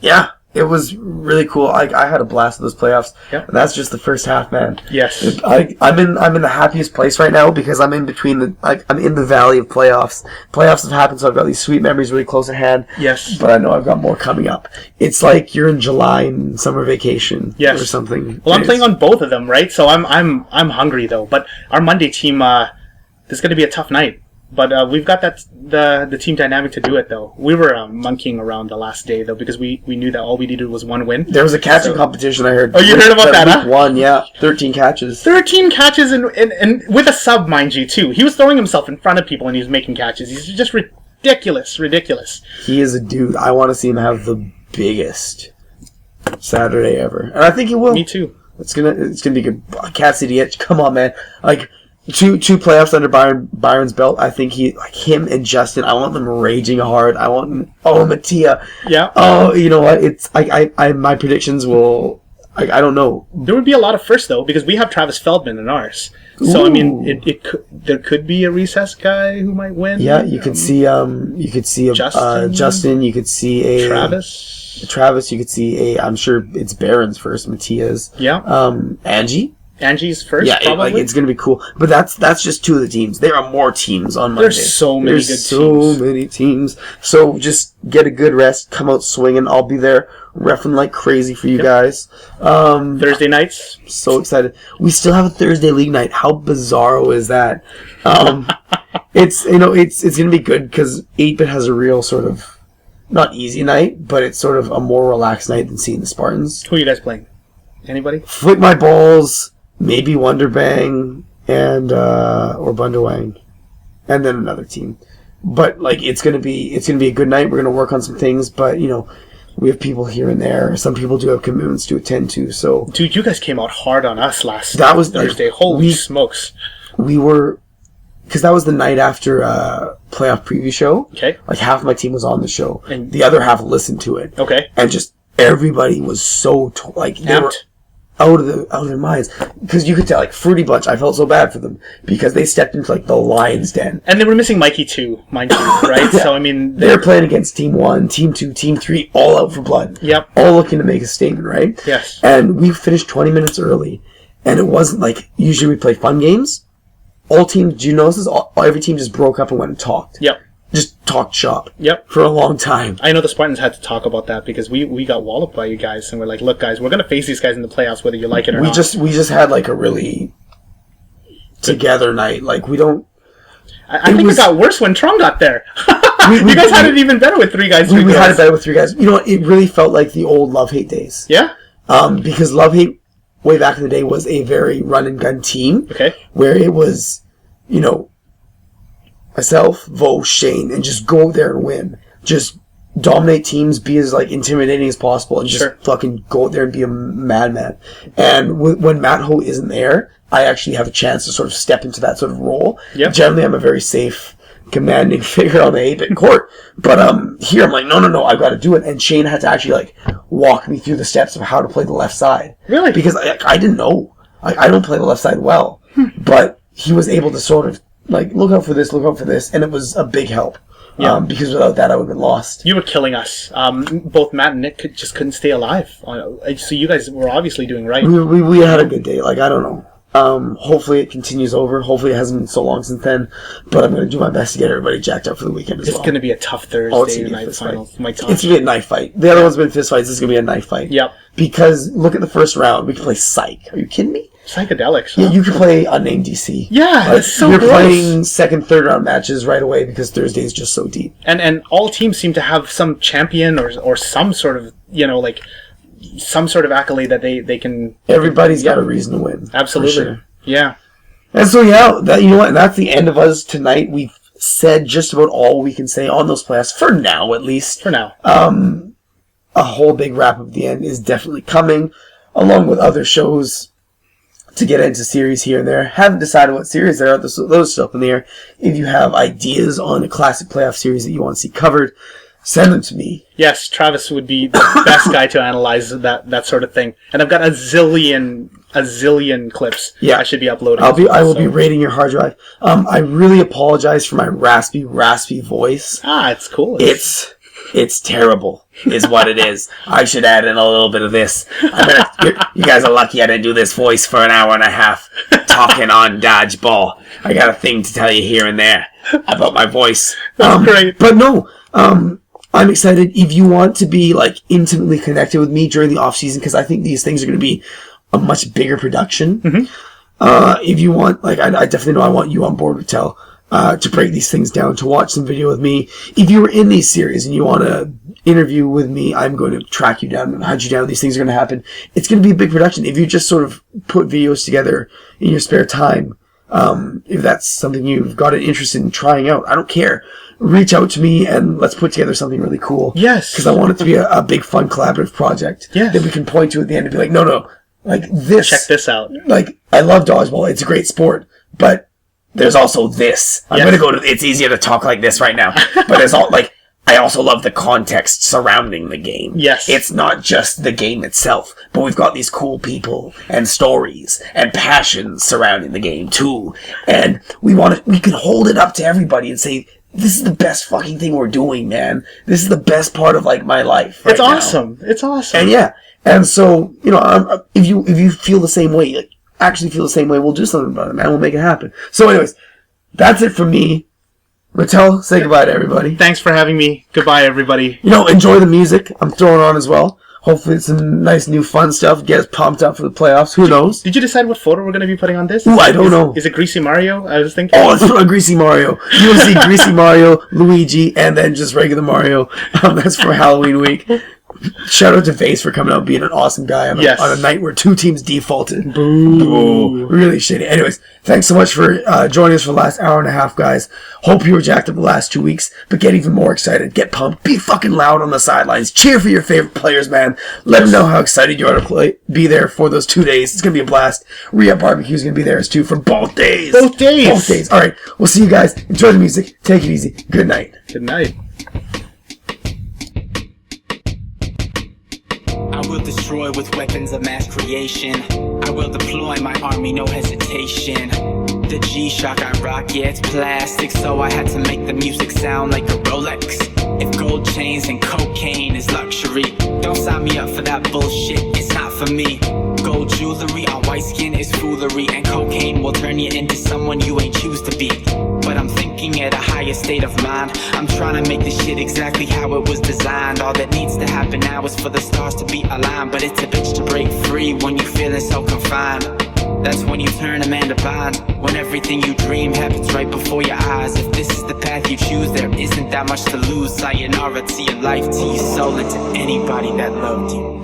Yeah. It was really cool. I had a blast with those playoffs. Yep. And that's just the first half, man. Yes. I'm in the happiest place right now because I'm in between I'm in the valley of playoffs. Playoffs have happened, so I've got these sweet memories really close at hand. Yes. But I know I've got more coming up. It's like you're in July and summer vacation. Yes. Or something. Well, I'm playing on both of them, right? So I'm hungry though. But our Monday team, this is going to be a tough night. But we've got the team dynamic to do it, though. We were monkeying around the last day, though, because we knew that all we needed was one win. There was a catching competition, I heard. Oh, you heard about that, huh? One, yeah. 13 catches. 13 catches, and with a sub, mind you, too. He was throwing himself in front of people, and he was making catches. He's just ridiculous. He is a dude. I want to see him have the biggest Saturday ever, and I think it will. Me too. It's gonna be good. Cat City Edge. Come on, man. Like two playoffs under Byron's belt. I think him and Justin. I want them raging hard. I want them. Oh, Mattia. Yeah. Oh, you know what? It's I my predictions will. I don't know. There would be a lot of firsts though, because we have Travis Feldman in ours. So Ooh. I mean, there could be a recess guy who might win. Yeah, you could see Justin. You could see a Travis. You could see I'm sure it's Barron's first. Mattia's. Yeah. Angie's first. Yeah, probably. it's gonna be cool. But that's just two of the teams. There are more teams on Monday. There's so many many teams. So just get a good rest. Come out swinging. I'll be there reffing like crazy for you guys. Thursday nights. So excited. We still have a Thursday league night. How bizarro is that? It's gonna be good because 8-Bit has a real sort of not easy night, but it's sort of a more relaxed night than seeing the Spartans. Who are you guys playing? Anybody? Flick My Balls, maybe Wonderbang, and or Bunderwang, and then another team. But like it's gonna be a good night. We're gonna work on some things, but we have people here and there. Some people do have commitments to attend to. So, dude, you guys came out hard on us last Thursday. Like, Holy smokes! We were, because that was the night after playoff preview show. Okay. Like half my team was on the show, and the other half listened to it. Okay. And just everybody was so they were out of their minds, because you could tell, like Fruity Bunch, I felt so bad for them because they stepped into like the lion's den, and they were missing Mikey too, mind you, right? Yeah. So I mean, they're playing against Team 1, Team 2, Team 3, all out for blood. Yep, all looking to make a statement, right? Yes. And we finished 20 minutes early, and it wasn't like usually we play fun games. All teams, do you notice this? Every team just broke up and went and talked. Yep. Just talked shop. Yep. For a long time. I know the Spartans had to talk about that because we got walloped by you guys, and we're like, look, guys, we're gonna face these guys in the playoffs whether you like it or not. We just had like a really together night. Like we don't. I think it got worse when Tron got there. You guys had it even better with three guys. We had it better with 3 guys. You know what? It really felt like the old Love-Hate days. Yeah. Because Love-Hate way back in the day was a very run and gun team. Okay. Where it was, myself, Vo, Shane, and just go there and win. Just dominate teams, be as like intimidating as possible, and just fucking go out there and be a madman. And when Matt Ho isn't there, I actually have a chance to sort of step into that sort of role. Yep. Generally, I'm a very safe, commanding figure on the 8-Bit court, but here I'm like, no, I've got to do it. And Shane had to actually like walk me through the steps of how to play the left side. Really? Because I didn't know. I don't play the left side well, but he was able to sort of like look out for this, and it was a big help. Yeah. Because without that, I would have been lost. You were killing us. Both Matt and Nick just couldn't stay alive. So you guys were obviously doing right. We had a good day. Like, I don't know. Hopefully it continues over. Hopefully it hasn't been so long since then. But I'm going to do my best to get everybody jacked up for the weekend as well. It's going to be a tough Thursday night final. My gosh. It's going to be a knife fight. The other one's been fist fights. This is going to be a knife fight. Yep. Because look at the first round. We can play Psych. Are you kidding me? Psychedelics. Huh? Yeah, you can play unnamed DC. Yeah, that's so You're gross. playing second, third round matches right away because Thursday is just so deep. And all teams seem to have some champion or some sort of, like some sort of accolade that they can... Everybody's got a reason to win. Absolutely. Sure. Yeah. And so, you know what? That's the end of us tonight. We've said just about all we can say on those playoffs, for now at least. For now. A whole big wrap up at the end is definitely coming, along with other shows to get into series here and there. Haven't decided what series there are. Those are still up in the air. If you have ideas on a classic playoff series that you want to see covered, send them to me. Yes, Travis would be the best guy to analyze that sort of thing. And I've got a zillion clips I should be uploading. I will be rating your hard drive. I really apologize for my raspy voice. It's cool. It's terrible, is what it is. I should add in a little bit of this. You guys are lucky I didn't do this voice for an hour and a half talking on dodgeball. I got a thing to tell you here and there about my voice. That's great. But no, I'm excited. If you want to be like intimately connected with me during the off season, because I think these things are going to be a much bigger production. Mm-hmm. If you want, like, I definitely know I want you on board with Tel. To break these things down, to watch some video with me. If you were in these series and you want to interview with me, I'm going to track you down and hunt you down. These things are going to happen. It's going to be a big production. If you just sort of put videos together in your spare time, If that's something you've got an interest in trying out, I don't care. Reach out to me and let's put together something really cool. Yes. Because I want it to be a big, fun, collaborative project. Yes. That we can point to at the end and be like, no, like this. Check this out. Like, I love dodgeball. It's a great sport. But there's also this. I'm going to go to, it's easier to talk like this right now. But there's all, like, I also love the context surrounding the game. Yes. It's not just the game itself, but we've got these cool people and stories and passions surrounding the game too. And we can hold it up to everybody and say, this is the best fucking thing we're doing, man. This is the best part of, like, my life right It's now. awesome. It's awesome. And yeah. And so, you know, if you feel the same way, like, actually feel the same way, we'll do something about it, man. We'll make it happen. So anyways, that's it from me. Mattel, say goodbye to everybody. Thanks for having me. Goodbye, everybody. You know, enjoy the music I'm throwing on as well. Hopefully it's some nice new fun stuff. Get us pumped up for the playoffs. Who knows? Did you decide what photo we're going to be putting on this? Ooh, I don't know. Is it Greasy Mario? I was thinking. Oh, it's a Greasy Mario. You will see Greasy Mario, Luigi, and then just regular Mario. That's for Halloween week. Shout out to Vase for coming out and being an awesome guy on a night where 2 teams defaulted. Boo. Really shitty. Anyways, thanks so much for joining us for the last hour and a half, guys. Hope you were jacked up the last 2 weeks, but get even more excited. Get pumped. Be fucking loud on the sidelines. Cheer for your favorite players, man. Let them know how excited you are to be there for those 2 days. It's going to be a blast. Rehab Barbecue is going to be there as too for both days. Both days. Both days. All right. We'll see you guys. Enjoy the music. Take it easy. Good night. Good night. I will destroy with weapons of mass creation. I will deploy my army, no hesitation. The G-Shock I rock, yeah, it's plastic, so I had to make the music sound like a Rolex. If gold chains and cocaine is luxury, don't sign me up for that bullshit, it's not for me. Gold jewelry on white skin is foolery, and cocaine will turn you into someone you ain't choose to be. But I'm thinking at a higher state of mind. I'm trying to make this shit exactly how it was designed. All that needs to happen now is for the stars to be aligned. But it's a bitch to break free when you're feeling so confined. That's when you turn a man to bond. When everything you dream happens right before your eyes. If this is the path you choose, there isn't that much to lose. Sayonara to your life, to your soul, and to anybody that loved you.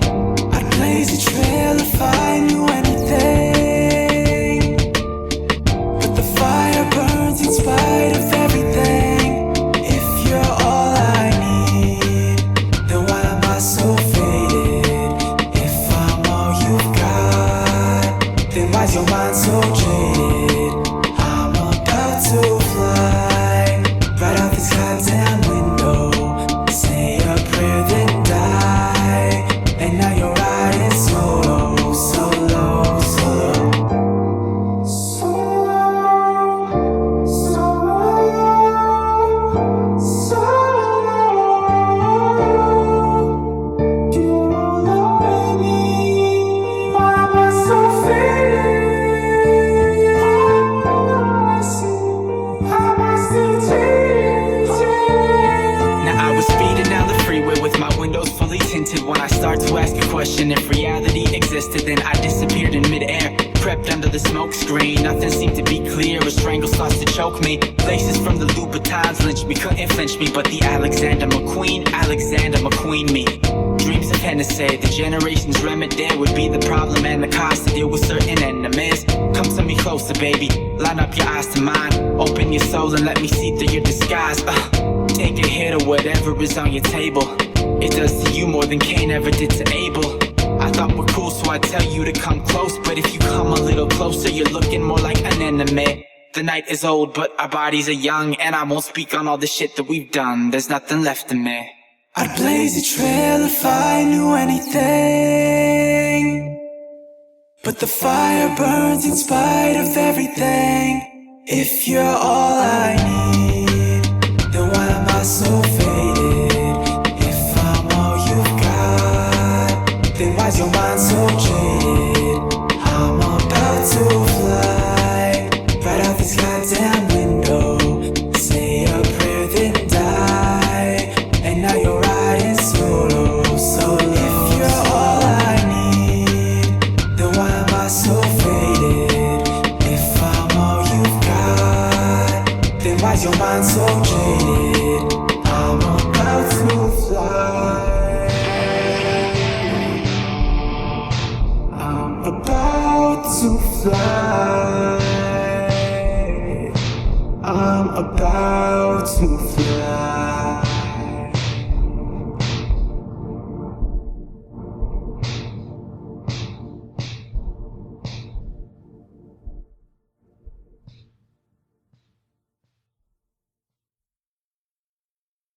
I'd blaze a trail if I knew anything, but the fire burns in spite of everything. If you're all I need, then why am I so faded? If I'm all you've got, then why's your mind so jaded? I'm about to fly right out this goddamn window. Say a prayer then die, and now you're riding solo, solo, solo. When I start to ask a question, if reality existed, then I disappeared in midair. Crept under the smoke screen, nothing seemed to be clear. A strangle starts to choke me. Laces from the Louboutins lynch me, couldn't flinch me. But the Alexander McQueen me. Dreams of Hennessy, the generation's remedy would be the problem and the cost to deal with certain enemies. Come to me closer, baby. Line up your eyes to mine. Open your soul and let me see through your disguise. Take a hit of whatever is on your table. It does to you more than Cain ever did to Abel. I thought we're cool, so I tell you to come close. But if you come a little closer, you're looking more like an enemy. The night is old, but our bodies are young. And I won't speak on all the shit that we've done. There's nothing left of me. I'd blaze a trail if I knew anything, but the fire burns in spite of everything. If you're all I need, then why am I so faded? If I'm all you've got, then why's your mind so jaded? I'm about to fly right out this goddamn window. Say a prayer then die, and now you're riding solo, solo. If you're all I need, then why am I so faded? If I'm all you've got, then why's your mind so jaded? I'm about to fly. I'm about to fly. I'm about to fly.